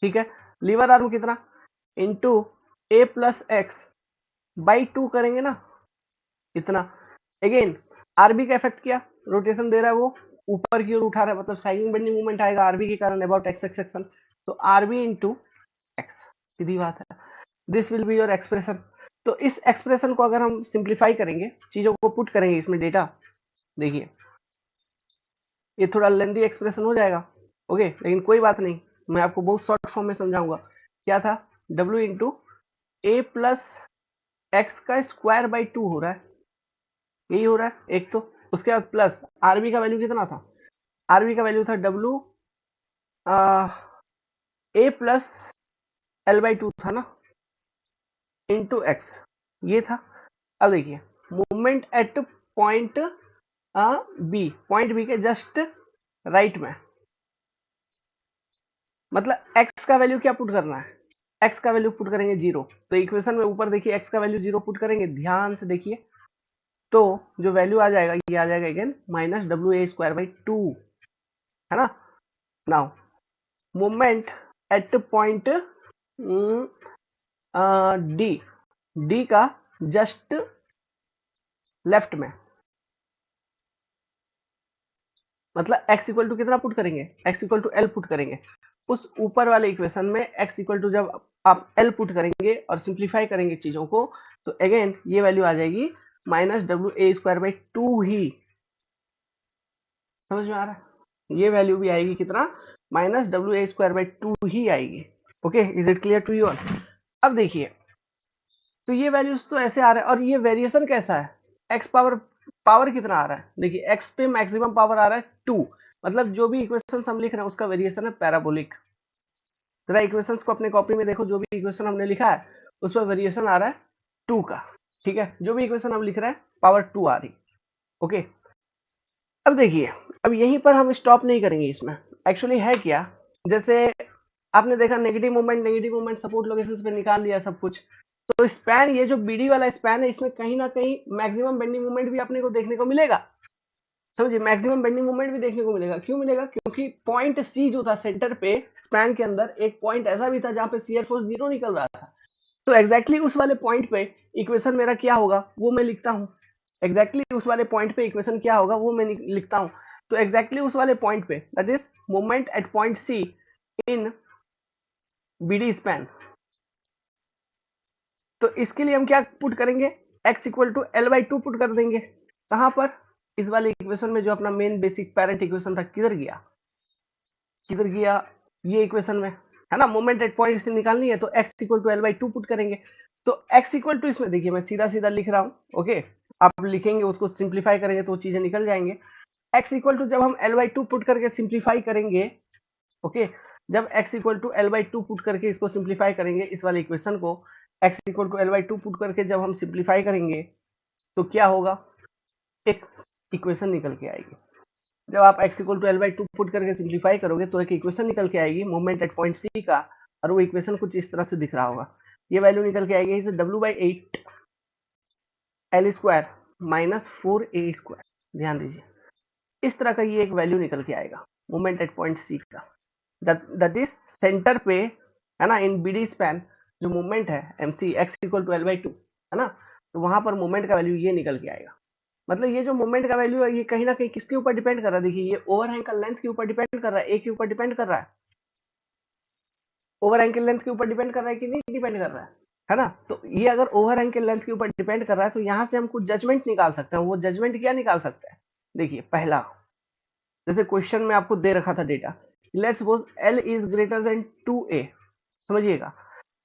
ठीक है, लीवर आर्म कितना into a plus x by 2 करेंगे ना, इतना। अगेन आरबी का इफेक्ट किया, रोटेशन दे रहा है वो ऊपर की ओर उठा रहा है, मतलब साइकिंग बेंडिंग मूवमेंट आएगा आरबी के कारण अबाउट एक्स एक्स सेक्शन, तो आरबी इंटू एक्स, सीधी बात है, this will be your expression. तो इस एक्सप्रेशन को अगर हम सिंप्लीफाई करेंगे, चीजों को पुट करेंगे इसमें डेटा, देखिए ये थोड़ा लेंदी एक्सप्रेशन हो जाएगा, ओके, लेकिन कोई बात नहीं, मैं आपको बहुत शॉर्ट फॉर्म में समझाऊंगा। क्या था, W into A plus x का स्क्वायर बाई 2 हो रहा है, यही हो रहा है एक, तो उसके बाद प्लस आरबी का वैल्यू कितना था, आरबी का वैल्यू था W A plus L by 2 था ना, इंटू एक्स, ये था। अब देखिए movement at point B, point B के जस्ट राइट में, मतलब x का वैल्यू क्या पुट करना है, x का वैल्यू पुट करेंगे 0, तो इक्वेशन में ऊपर देखिए x का वैल्यू 0 पुट करेंगे, ध्यान से देखिए, तो जो वैल्यू आ जाएगा ये आ जाएगा again minus W A square by 2, है ना। Now movement at point D, D का जस्ट लेफ्ट में, मतलब x इक्वल टू कितना पुट करेंगे, x equal to L put करेंगे, उस ऊपर वाले इक्वेशन में x इक्वल टू जब आप एल पुट करेंगे और सिंप्लीफाई करेंगे चीजों को, तो अगेन ये वैल्यू आ जाएगी minus W A square by 2 ही, समझ में आ रहा है, ये वैल्यू भी आएगी कितना, minus W A square by 2 ही आएगी, okay, is it clear to you all. अब देखिए, तो ये वैल्यूज तो ऐसे आ रहा है, और ये वेरिएशन कैसा है, एक्स पावर, पावर कितना आ रहा है, देखिए एक्स पे मैक्सिमम पावर आ रहा है 2, मतलब जो भी इक्वेशन हम लिख रहे हैं उसका वेरिएशन है पैराबोलिक। जरा इक्वेशंस को अपने कॉपी में देखो, जो भी इक्वेशन हमने लिखा है उस पर वेरिएशन आ रहा है 2 का, ठीक है, जो भी इक्वेशन हम लिख रहे हैं पावर 2 आ रही, ओके। अब देखिए, अब यहीं पर हम स्टॉप नहीं करेंगे, इसमें एक्चुअली है क्या, जैसे आपने देखा नेगेटिव मूवमेंट सपोर्ट लोकेशंस पे निकाल लिया सब कुछ, तो स्पैन, ये जो बीडी वाला स्पैन है, इसमें कहीं ना कहीं मैक्सिमम बेंडिंग मूवमेंट भी अपने को देखने को मिलेगा, समझिए, मैक्सिमम बेंडिंग मूवमेंट भी देखने को मिलेगा, क्यों मिलेगा, क्योंकि पॉइंट सी जो था सेंटर पे स्पैन के अंदर, एक पॉइंट ऐसा भी था जहां पे शियर फोर्स 0 निकल रहा था, तो एग्जैक्टली उस वाले पॉइंट पे इक्वेशन मेरा क्या होगा वो मैं लिखता हूँ, एग्जैक्टली उस वाले पॉइंट पे इक्वेशन क्या होगा वो मैं लिखता हूँ, तो एग्जैक्टली उस वाले पॉइंट पे, that is movement at point C in BD span, तो इसके लिए हम क्या पुट करेंगे, x equal to L by 2 put कर देंगे, कहां पर, इस वाले इक्वेशन में, जो अपना मेन बेसिक पैरेंट इक्वेशन था, किधर गया, किधर गया, ये इक्वेशन में, है ना, मोमेंट एट पॉइंट से निकालनी है, तो x equal to L by 2 put करेंगे, तो x इक्वल टू, इसमें देखिए मैं सीधा सीधा लिख रहा हूँ, ओके, आप लिखेंगे उसको सिंप्लीफाई करेंगे तो चीजें निकल जाएंगे, x इक्वल टू जब हम एल बाई 2 पुट करके सिंप्लीफाई करेंगे, ओके, जब x equal to L by 2 put करके इसको सिंप्लीफाई करेंगे, इस वाले इक्वेशन को x equal to L by 2 put करके जब हम सिंप्लीफाई करेंगे, तो क्या होगा, एक इक्वेशन निकल के आएगी, जब आप x equal to L by 2 put करके सिंप्लीफाई करोगे तो एक इक्वेशन निकल के आएगी मूवमेंट एट पॉइंट सी का, और वो इक्वेशन कुछ इस तरह से दिख रहा होगा, ये वैल्यू निकल के आएगी इसे w by 8 L square minus 4a square, ध्यान दीजिए, इस तरह का ये एक वैल्यू निकल के आएगा मूवमेंट एट पॉइंट सी का, दैट इज सेंटर पे, है ना, इन बीडी स्पैन जो मूवमेंट है mc x equal to L by 2, है ना, तो वहां पर मूवमेंट का वैल्यू ये निकल के आएगा, मतलब ये जो मोमेंट का वैल्यू है ये कहीं ना कहीं किसके ऊपर डिपेंड कर रहा है, देखिए ये ओवरहैंग का लेंथ के ऊपर डिपेंड कर रहा है, ए के ऊपर डिपेंड कर रहा है, ओवरहैंग के लेंथ के ऊपर डिपेंड कर रहा है कि नहीं डिपेंड कर रहा है ना। तो ये अगर ओवरहैंग के लेंथ के ऊपर डिपेंड कर रहा है तो यहाँ से हम कुछ जजमेंट निकाल सकते हैं। वो जजमेंट क्या निकाल सकते हैं, देखिए पहला, जैसे क्वेश्चन में आपको दे रखा था data, let's suppose L is greater than 2a, समझिएगा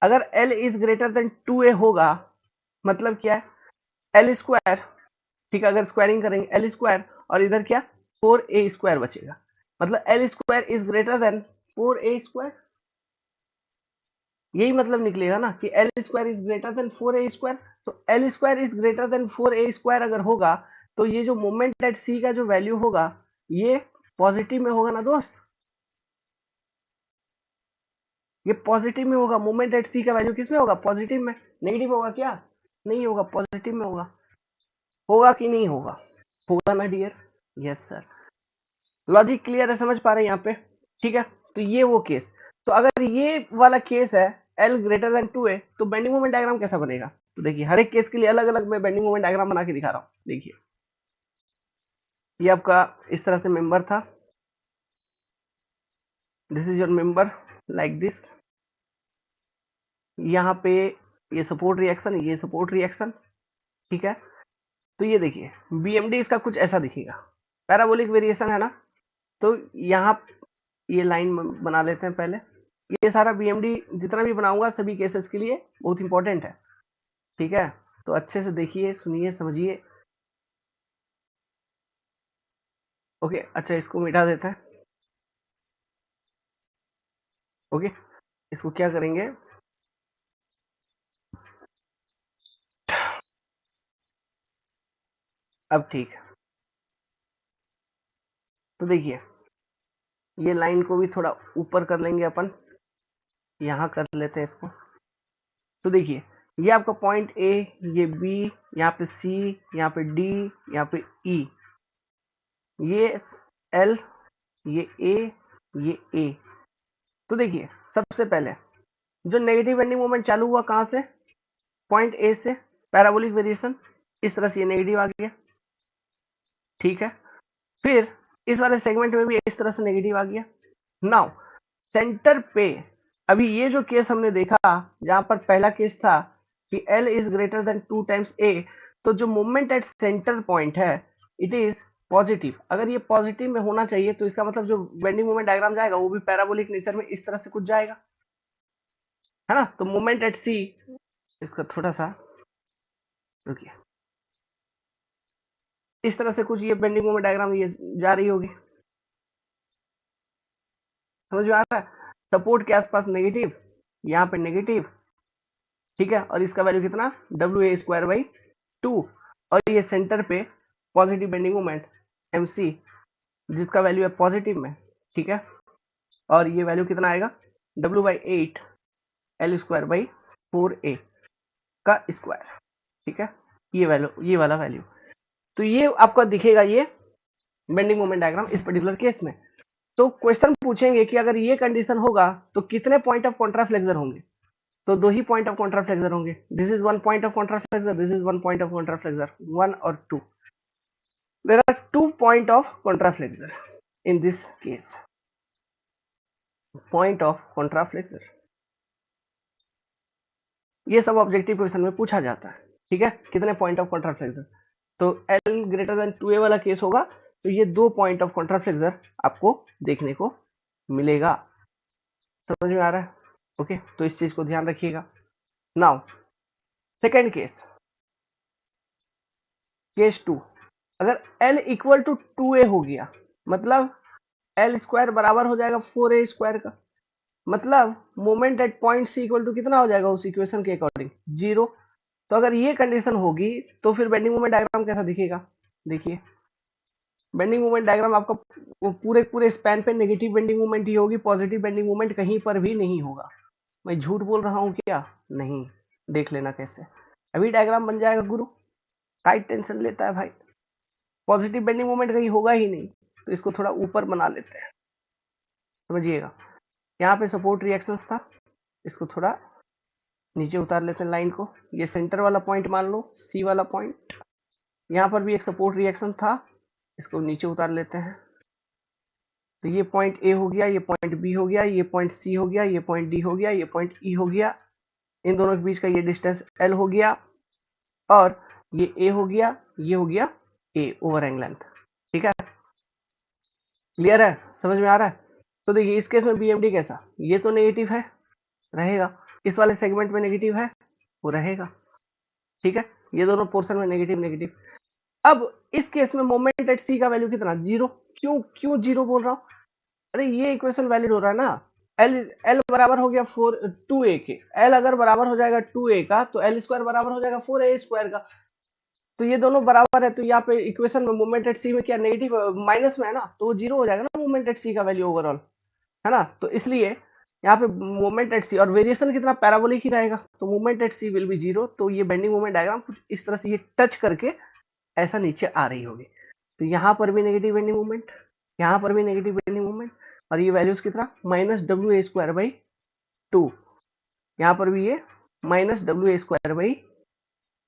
अगर L is greater than 2a होगा मतलब क्या है, एल स्क्वायर, ठीक है, अगर स्क्वायरिंग करेंगे एल स्क्वायर और इधर क्या 4a स्क्वायर बचेगा, मतलब L square is greater than 4a square, यही मतलब निकलेगा ना कि L square is greater than 4a square. तो L square is greater than 4a square अगर होगा तो ये जो मोमेंट एट सी का जो वैल्यू होगा ये पॉजिटिव में होगा ना दोस्त, ये पॉजिटिव में होगा। मोमेंट एट सी का वैल्यू किस में होगा, पॉजिटिव में, नेगेटिव होगा क्या, नहीं होगा, पॉजिटिव में होगा, होगा कि नहीं होगा, होगा ना dear, yes sir. Logic clear है, समझ पा रहे हैं यहाँ पे, ठीक है। तो ये वो केस, तो अगर ये वाला केस है एल ग्रेटर देन 2a तो बेंडिंग मोमेंट डायग्राम कैसा बनेगा, तो देखिए हर एक केस के लिए अलग अलग मैं बेंडिंग मोमेंट डायग्राम बना के दिखा रहा हूँ। देखिए ये आपका इस तरह से मेंबर था, this is your member like this, यहाँ पे ये सपोर्ट रिएक्शन, ये सपोर्ट रिएक्शन, ठीक है। तो ये देखिए बीएमडी इसका कुछ ऐसा दिखेगा, पैराबोलिक वेरिएशन है ना। तो यहाँ ये लाइन बना लेते हैं पहले, ये सारा बीएमडी जितना भी बनाऊंगा सभी केसेस के लिए बहुत इंपॉर्टेंट है, ठीक है। तो अच्छे से देखिए, सुनिए, समझिए, ओके। अच्छा इसको मिटा देते हैं, ओके। इसको क्या करेंगे, अब ठीक है। तो देखिए ये लाइन को भी थोड़ा ऊपर कर लेंगे अपन, यहाँ कर लेते हैं इसको। तो देखिए ये आपका पॉइंट ए, ये बी, यहाँ पे सी, यहाँ पे डी, यहाँ पे ई, ये एल, ये ए। तो देखिए सबसे पहले जो नेगेटिव बेंडिंग मोमेंट चालू हुआ कहाँ से, पॉइंट ए से, पैराबोलिक वेरिएशन, इस तरह से ये नेगेटिव आ गया, ठीक है। फिर इस वाले सेगमेंट में भी इस तरह से नेगेटिव आ गया। नाउ सेंटर पे अभी ये जो केस हमने देखा जहां पर पहला केस था कि L is greater then 2 times A, तो जो मूवमेंट एट सेंटर पॉइंट है इट इज पॉजिटिव। अगर ये पॉजिटिव में होना चाहिए तो इसका मतलब जो बेंडिंग मोमेंट डायग्राम जाएगा वो भी पैराबोलिक नेचर में इस तरह से कुछ जाएगा, है ना। तो मूवमेंट एट सी, इसका थोड़ा सा रुकिए, इस तरह से कुछ ये बेंडिंग मोमेंट डायग्राम ये जा रही होगी, समझ में आ रहा है। सपोर्ट के आसपास नेगेटिव, यहाँ पे नेगेटिव, ठीक है, और इसका वैल्यू कितना WA²/2, और ये सेंटर पे पॉजिटिव बेंडिंग मोमेंट MC जिसका वैल्यू है पॉजिटिव में, ठीक है, और ये वैल्यू कितना आएगा W/8 L²/4A का स्क्वायर, ठीक है, ये वैल्यू, ये वाला वैल्यू। तो ये आपका दिखेगा ये बेंडिंग मोमेंट डायग्राम इस पर्टिकुलर केस में। तो क्वेश्चन पूछेंगे कि अगर ये कंडीशन होगा तो कितने पॉइंट ऑफ कॉन्ट्राफ्लेक्सर होंगे, तो 2 ही पॉइंट ऑफ कॉन्ट्राफ्लेक्सर होंगे, this is 1 point of contraflexure, this is 1 point of contraflexure, 1 और 2, there are 2 point of contraflexure in this case, point of contraflexure, ये सब ऑब्जेक्टिव क्वेश्चन में पूछा जाता है, ठीक है, कितने पॉइंट ऑफ कॉन्ट्राफ्लेक्सर। तो L ग्रेटर देन 2A वाला केस होगा तो ये 2 पॉइंट ऑफ कॉन्ट्राफ्लेक्सर आपको देखने को मिलेगा, समझ में आ रहा है, ओके। तो इस चीज को ध्यान रखिएगा। नाउ सेकेंड केस, केस 2, अगर L इक्वल टू 2A हो गया मतलब L² बराबर हो जाएगा 4A² का, मतलब moment at point C equal to कितना हो जाएगा उस इक्वेशन के अकॉर्डिंग 0। तो अगर ये कंडीशन होगी तो फिर बेंडिंग मोमेंट डायग्राम कैसा दिखेगा, देखिए बेंडिंग मोमेंट डायग्राम आपका पूरे पूरे स्पैन पे नेगेटिव बेंडिंग मोमेंट ही होगी, पॉजिटिव बेंडिंग मोमेंट कहीं पर भी नहीं होगा। मैं झूठ बोल रहा हूँ क्या, नहीं, देख लेना कैसे अभी डायग्राम बन जाएगा गुरु, काय टेंशन लेता है भाई, पॉजिटिव बेंडिंग मोमेंट कहीं होगा ही नहीं। तो इसको थोड़ा ऊपर बना लेते हैं, समझिएगा, यहाँ पे सपोर्ट रिएक्शंस था, इसको थोड़ा नीचे उतार लेते हैं लाइन को, ये सेंटर वाला पॉइंट मान लो, C वाला पॉइंट, यहाँ पर भी एक सपोर्ट रिएक्शन था, इसको नीचे उतार लेते हैं। तो ये पॉइंट ए हो गया, ये पॉइंट बी हो गया, ये पॉइंट सी हो गया, ये पॉइंट डी हो गया, ये पॉइंट ई हो गया, इन दोनों के बीच का ये डिस्टेंस एल हो गया, और ये ए हो गया, ये हो गया ए ओवर एंगल लेंथ। ठीक है, क्लियर है, समझ में आ रहा है? तो देखिए इस केस में बीएमडी कैसा, ये तो नेगेटिव है, रहेगा, इस वाले सेगमेंट में नेगेटिव है, वो रहेगा। ठीक है, ये दोनों पोर्शन में नेगेटिव नेगेटिव। अब इस केस में मोमेंट एट सी का वैल्यू कितना, जीरो। क्यों जीरो बोल रहा हूं, अरे ये इक्वेशन वैलिड हो रहा है ना, एल बराबर हो गया 2a के, एल अगर बराबर हो जाएगा 2a का तो एल स्क्वायर बराबर हो जाएगा 4a स्क्वायर का। तो ये दोनों बराबर है, तो यहाँ पे इक्वेशन में मोमेंट एट सी में क्या नेगेटिव माइनस में है ना, तो वो जीरो हो जाएगा ना मोमेंट एट सी का वैल्यू ओवरऑल, है ना। तो इसलिए यहाँ पे मोमेंट एट सी और वेरिएशन कितना पैराबोलिक ही रहेगा, तो moment at C will be zero. तो ये बेंडिंग मोमेंट डायग्राम कुछ इस तरह से ये टच करके ऐसा नीचे आ रही होगी। तो यहाँ पर भी नेगेटिव बेंडिंग मोमेंट, यहाँ पर भी नेगेटिव बेंडिंग मोमेंट, और ये वैल्यूज कितना minus W A square by 2, यहाँ पर भी ये minus W A square by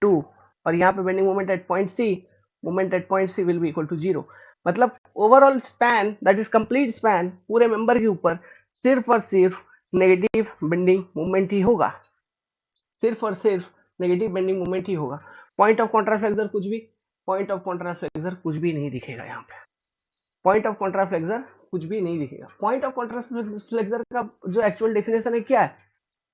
2, और यहाँ पे bending moment at point C, moment at point C will be equal to zero. मतलब overall span, that is complete span, पूरे मेंबर के ऊपर सिर्फ और सिर्फ नेगेटिव बेंडिंग मोमेंट ही होगा, सिर्फ और सिर्फ नेगेटिव बेंडिंग मोमेंट ही होगा। पॉइंट ऑफ कॉन्ट्राफ्लेक्सर कुछ भी, पॉइंट ऑफ कॉन्ट्राफ्लेक्सर कुछ भी नहीं दिखेगा यहाँ पे, पॉइंट ऑफ कॉन्ट्राफ्लेक्सर कुछ भी नहीं दिखेगा। पॉइंट ऑफ कॉन्ट्राफ्लेक्सर का जो एक्चुअल डेफिनेशन है क्या है,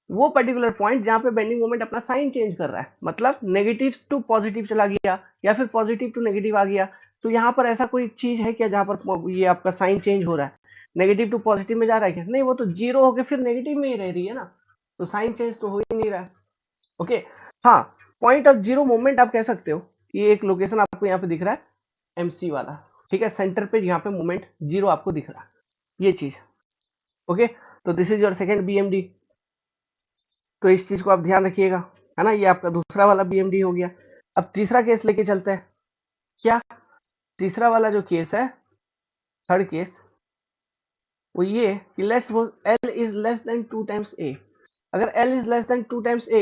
वो पर्टिकुलर पॉइंट जहां पे बेंडिंग मोमेंट अपना साइन चेंज कर रहा है, मतलब नेगेटिव टू पॉजिटिव चला गया या फिर पॉजिटिव टू नेगेटिव आ गया। तो यहाँ पर ऐसा कोई चीज है क्या जहां पर ये आपका साइन चेंज हो रहा है, नेगेटिव टू पॉजिटिव में जा रहा है क्या, नहीं, वो तो जीरो होकर फिर नेगेटिव में ही रह रही है ना, तो साइन चेंज तो हो ही नहीं रहा है। ओके, हाँ, पॉइंट ऑफ जीरो मोमेंट आप कह सकते हो, ये एक लोकेशन आपको यहाँ पे दिख रहा है एमसी वाला, ठीक है, सेंटर पे यहाँ पे मोमेंट जीरो आपको दिख रहा है, ये चीज। ओके, तो this is your second BMD, तो इस चीज को आप ध्यान रखिएगा, है ना। ये आपका दूसरा वाला बीएमडी हो गया। अब तीसरा केस लेके चलते हैं। क्या तीसरा वाला जो केस है, थर्ड केस, वो ये कि let's suppose L is less than 2 times A. अगर L is less than 2 times A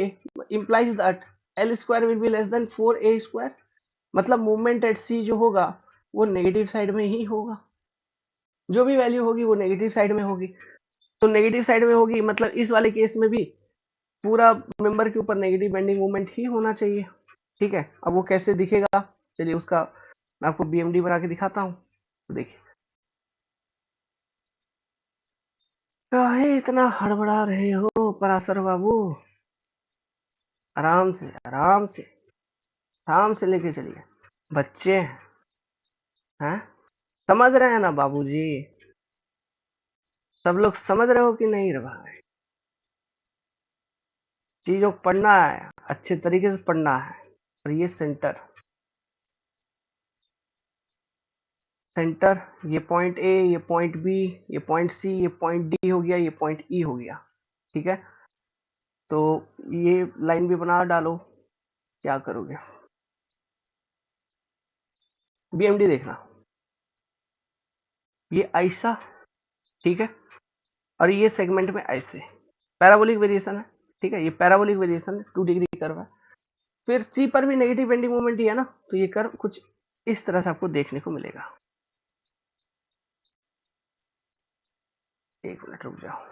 implies that L square will be less than 4a square, मतलब मूवमेंट एट सी जो होगा वो नेगेटिव साइड में ही होगा, जो भी वैल्यू होगी वो नेगेटिव साइड में होगी। तो नेगेटिव साइड में होगी मतलब इस वाले केस में भी पूरा मेंबर के ऊपर नेगेटिव बेंडिंग मोमेंट ही होना चाहिए। ठीक है, अब वो कैसे दिखेगा, चलिए उसका मैं आपको बीएमडी बना के दिखाता हूँ। तो देखिए, काहे इतना हड़बड़ा रहे हो पराशर बाबू, आराम से आराम से आराम से लेके चलिए, बच्चे हैं, समझ रहे हैं ना बाबूजी, सब लोग समझ रहे हो कि नहीं रे भाई, चीजों को पढ़ना है, अच्छे तरीके से पढ़ना है। और ये सेंटर, सेंटर, ये पॉइंट ए, ये पॉइंट बी, ये पॉइंट सी, ये पॉइंट डी हो गया, ये पॉइंट ई हो गया। ठीक है, तो ये लाइन भी बना डालो, क्या करोगे, बीएमडी देखना, ये ऐसा, ठीक है, और ये सेगमेंट में ऐसे पैराबोलिक वेरिएशन है। ठीक है, ये पैराबोलिक वेरिएशन है, 2 डिग्री कर्व है। फिर सी पर भी नेगेटिव बेंडिंग मोमेंट ही है ना, तो ये कर्व कुछ इस तरह से आपको देखने को मिलेगा। एक मिनट रुक जाओ,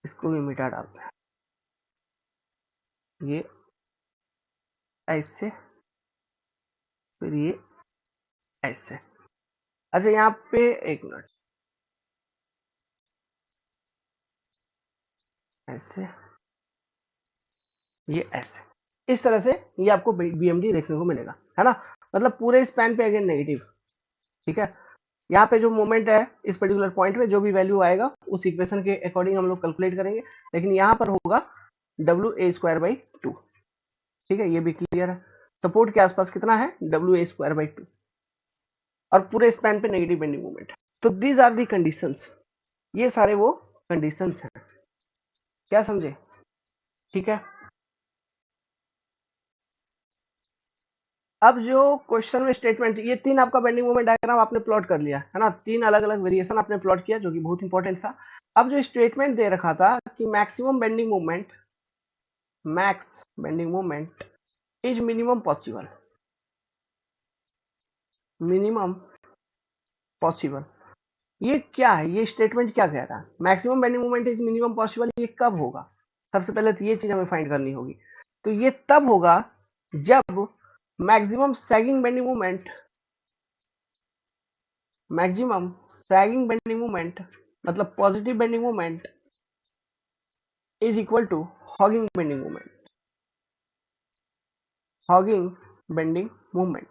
इसको भी मिटा डालते हैं, ये ऐसे, फिर ये ऐसे। अच्छा यहाँ पे एक मिनट, ऐसे, ये ऐसे, इस तरह से ये आपको बीएमडी देखने को मिलेगा, है ना, मतलब पूरे स्पैन पे अगेन नेगेटिव। ठीक है, यहाँ पे जो मोमेंट है इस पर्टिकुलर पॉइंट पे जो भी वैल्यू आएगा उस इक्वेशन के अकॉर्डिंग हम लोग कैलकुलेट करेंगे, लेकिन यहाँ पर होगा डब्ल्यू ए स्क्वायर बाई 2। ठीक है, ये भी क्लियर है, सपोर्ट के आसपास कितना है डब्ल्यू ए स्क्वायर बाई 2, और पूरे स्पैन पे नेगेटिव बेंडिंग मोमेंट। तो दीज आर दी कंडीशंस, ये सारे वो कंडीशंस हैं, क्या समझे। ठीक है, अब जो क्वेश्चन में स्टेटमेंट, ये 3 आपका बेंडिंग मोमेंट डायग्राम आपने प्लॉट कर लिया है ना, 3 अलग अलग वेरिएशन आपने प्लॉट किया जो कि बहुत इंपॉर्टेंट था। अब जो स्टेटमेंट दे रखा था कि maximum bending moment max bending moment is minimum possible, minimum possible, ये क्या है, ये स्टेटमेंट क्या कह रहा है? Maximum bending moment is minimum possible, ये कब होगा? सबसे पहले तो ये चीज हमें फाइंड करनी होगी। तो ये तब होगा जब maximum sagging bending moment, maximum sagging bending moment मतलब positive bending moment is equal to hogging bending moment, hogging bending moment,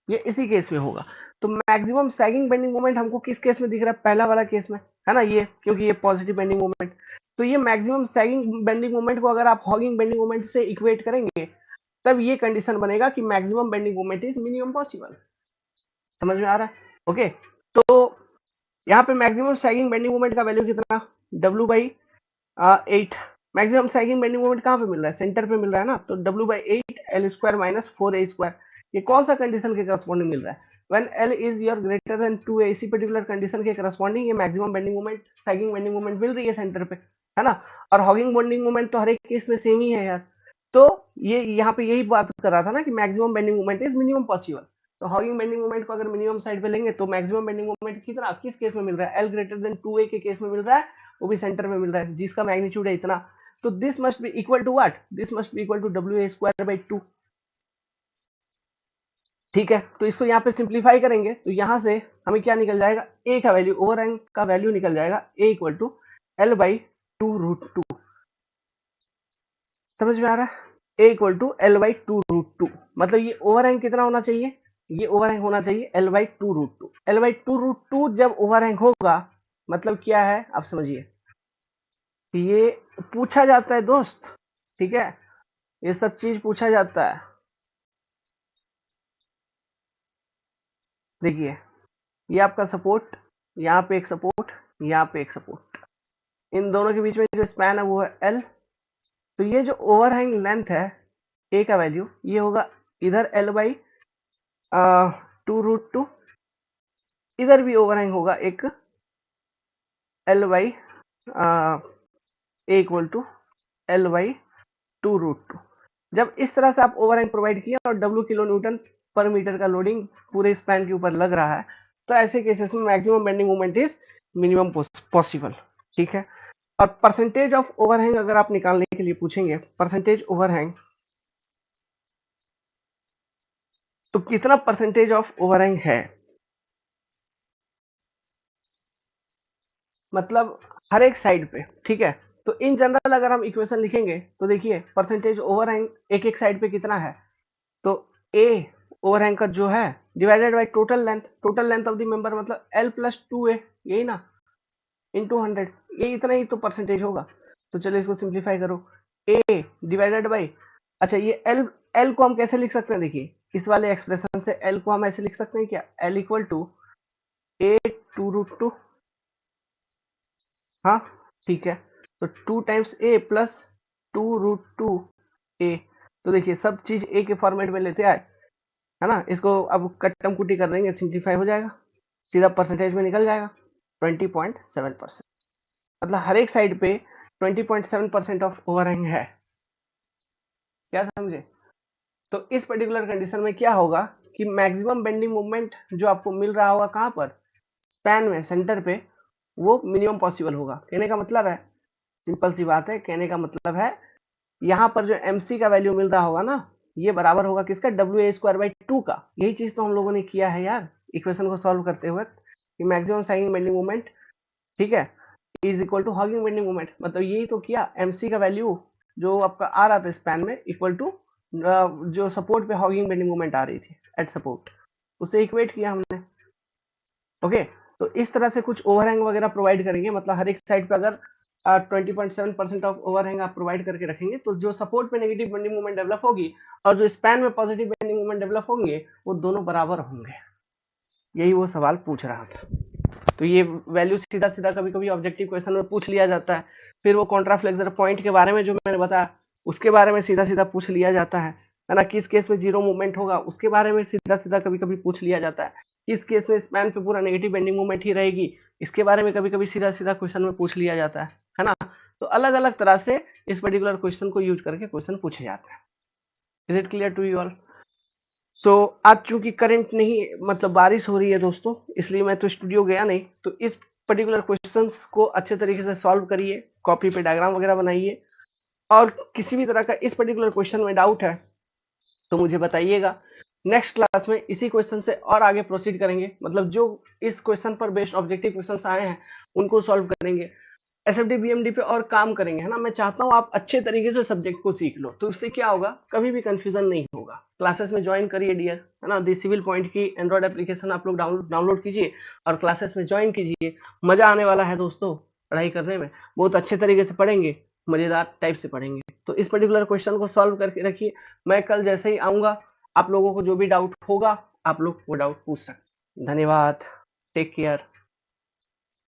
ये इसी केस में होगा। तो मैक्सिमम सैगिंग बेंडिंग मोमेंट हमको किस केस में दिख रहा है? पहला वाला केस में, है ना, ये, क्योंकि ये पॉजिटिव बेंडिंग मोमेंट। तो ये मैक्सिमम सैगिंग बेंडिंग मोमेंट को अगर आप हॉगिंग बेंडिंग मोमेंट से इक्वेट करेंगे तब ये कंडीशन बनेगा कि maximum bending moment is minimum possible. समझ में आ रहा है? ओके, तो यहाँ पे मैक्सिमम सैगिंग बेंडिंग मोमेंट का वैल्यू कितना? W/8। Maximum sagging bending moment कहाँ पे मिल रहा है? सेंटर पे मिल रहा है ना, तो W/8 L² माइनस 4A²। ये कौन सा कंडीशन के करस्पॉन्डिंग मिल रहा है? When L is your greater than 2A, इसी पर्टिकुलर कंडीशन के करस्पॉन्डिंग ये maximum bending moment, sagging bending moment मिल रही है सेंटर पे, है ना। और हॉगिंग बेंडिंग मोमेंट तो हर एक केस में सेम ही है यार। तो ये यहाँ पे यही बात कर रहा था ना कि maximum bending moment is minimum possible. तो हॉगिंग बेंडिंग मोमेंट को अगर मिनिमम साइड पे लेंगे तो मैक्सिमम बेंडिंग मोमेंट कितना, किस केस में मिल रहा है? L ग्रेटर देन 2A के केस में मिल रहा है, वो भी सेंटर में मिल रहा है, जिसका मैग्नीट्यूड है इतना। तो this must be equal to what? This must be equal to WA²/2। ठीक है, तो इसको यहाँ पे सिंप्लीफाई करेंगे तो यहाँ से हमें क्या निकल जाएगा? ए का वैल्यू, ओवरहैंग का वैल्यू निकल जाएगा ए इक्वल टू L/2√2। समझ में आ रहा है? ए इक्वल टू L/2√2, मतलब ये ओवरहैंग कितना होना चाहिए? ये ओवरहैंग होना चाहिए L/2√2। L/2√2 जब ओवरहैंग होगा मतलब क्या है आप समझिए, ये पूछा जाता है दोस्त, ठीक है, ये सब चीज पूछा जाता है। देखिए ये आपका सपोर्ट, यहाँ पे एक सपोर्ट, यहाँ पे एक सपोर्ट, इन दोनों के बीच में जो स्पैन है वो है L। तो ये जो ओवरहैंग लेंथ है ए का वैल्यू, ये होगा इधर L/2√2, इधर भी ओवरहैंग होगा एक L/A इक्वल टू L/2√2। जब इस तरह से आप ओवरहैंग प्रोवाइड किए और W किलो न्यूटन पर मीटर का लोडिंग पूरे स्पैन के ऊपर लग रहा है, तो ऐसे केसेस में maximum bending moment is minimum possible. ठीक है, और परसेंटेज ऑफ ओवरहैंग अगर आप निकालने के लिए पूछेंगे, परसेंटेज ओवरहैंग, तो कितना परसेंटेज ऑफ ओवरहैंग है, मतलब हर एक साइड पे। ठीक है, तो इन जनरल अगर हम इक्वेशन लिखेंगे तो देखिए परसेंटेज ओवरहैंग एक एक साइड पे कितना है, तो ए ओवरहैंग का जो है divided by total length, total length of the member मतलब L+2A, यही ना, इनटू 100, ये इतना ही तो परसेंटेज होगा। तो चलिए इसको सिंप्लीफाई करो, ए डिवाइडेड बाय, अच्छा ये एल को हम कैसे लिख सकते हैं? देखिए इस वाले एक्सप्रेशन से एल को हम ऐसे लिख सकते हैं क्या? L equal to A/2√2। हाँ ठीक है, तो 2 टाइम्स A प्लस 2√2A। तो देखिए सब चीज ए के फॉर्मेट में लेते आए, है ना, इसको अब कट्टम कुटी कर देंगे, सिंप्लीफाई हो जाएगा, सीधा परसेंटेज में निकल जाएगा 20.7%। मतलब हर एक साइड पे 20.7% ऑफ ओवरहैंग है, क्या समझे? तो इस पर्टिकुलर कंडीशन में क्या होगा कि मैक्सिमम बेंडिंग मोमेंट जो आपको मिल रहा होगा कहां पर? स्पैन में, सेंटर पे, वो मिनिमम पॉसिबल होगा। कहने का मतलब है, सिंपल सी बात है, कहने का मतलब है यहाँ पर जो MC का वैल्यू मिल रहा होगा ना, ये बराबर होगा किसका? WA²/2 का। यही चीज तो हम लोगों ने किया है यार इक्वेशन को सॉल्व करते हुए, कि मैक्सिमम सैगिंग बेंडिंग मोमेंट, ठीक है, is equal to hogging bending moment, मतलब यही तो किया। MC का वैल्यू जो आपका आ रहा था स्पैन में इक्वल टू जो सपोर्ट पे हॉगिंग बेंडिंग मोमेंट आ रही थी एट सपोर्ट, उसे इक्वेट किया हमने। ओके, तो इस तरह से कुछ ओवरहैंग वगैरह प्रोवाइड करेंगे, मतलब हर एक साइड पे अगर 20.7% ऑफ ओवरहैंग आप प्रोवाइड करके रखेंगे तो जो सपोर्ट पे नेगेटिव बेंडिंग मोमेंट डेवलप होगी और जो स्पैन में पॉजिटिव बेंडिंग मोमेंट डेवलप होंगे वो दोनों बराबर होंगे। यही वो सवाल पूछ रहा था। तो ये वैल्यू सीधा सीधा कभी कभी ऑब्जेक्टिव क्वेश्चन में पूछ लिया जाता है, फिर वो कॉन्ट्राफ्लेक्सर पॉइंट के बारे में जो मैंने बताया उसके बारे में सीधा सीधा पूछ लिया जाता है ना, किस केस में जीरो मूवमेंट होगा उसके बारे में सीधा सीधा कभी कभी पूछ लिया जाता है, किस केस में स्पैन पे पूरा नेगेटिव बेंडिंग मूवमेंट ही रहेगी इसके बारे में कभी कभी सीधा सीधा क्वेश्चन में पूछ लिया जाता है ना। तो अलग अलग तरह से इस पर्टिकुलर क्वेश्चन को यूज करके क्वेश्चन पूछे जाते हैं। Is it clear to you all? So आज चूंकि करंट नहीं, मतलब बारिश हो रही है दोस्तों, इसलिए मैं तो स्टूडियो गया नहीं, तो इस पर्टिकुलर क्वेश्चंस को अच्छे तरीके से सॉल्व करिए, कॉपी पे डायग्राम वगैरह बनाइए, और किसी भी तरह का इस पर्टिकुलर क्वेश्चन में डाउट है तो मुझे बताइएगा। नेक्स्ट क्लास में इसी क्वेश्चन से और आगे प्रोसीड करेंगे, मतलब जो इस क्वेश्चन पर बेस्ड ऑब्जेक्टिव क्वेश्चंस आए हैं उनको सॉल्व करेंगे, एसएफडी बीएमडी पे और काम करेंगे, है ना। मैं चाहता हूं आप अच्छे तरीके से सब्जेक्ट को सीख लो, तो इससे क्या होगा, कभी भी कंफ्यूजन नहीं होगा। क्लासेस में ज्वाइन करिए डियर, है ना। दी सिविल पॉइंट की एंड्रॉइड एप्लीकेशन आप लोग डाउनलोड कीजिए और क्लासेस में ज्वाइन कीजिए। मजा आने वाला है दोस्तों पढ़ाई करने में, बहुत अच्छे तरीके से पढ़ेंगे, मजेदार टाइप से पढ़ेंगे। तो इस पर्टिकुलर क्वेश्चन को सॉल्व करके रखिए, मैं कल जैसे ही आऊंगा आप लोगों को जो भी डाउट होगा आप लोग वो डाउट पूछ सकते। धन्यवाद, टेक केयर।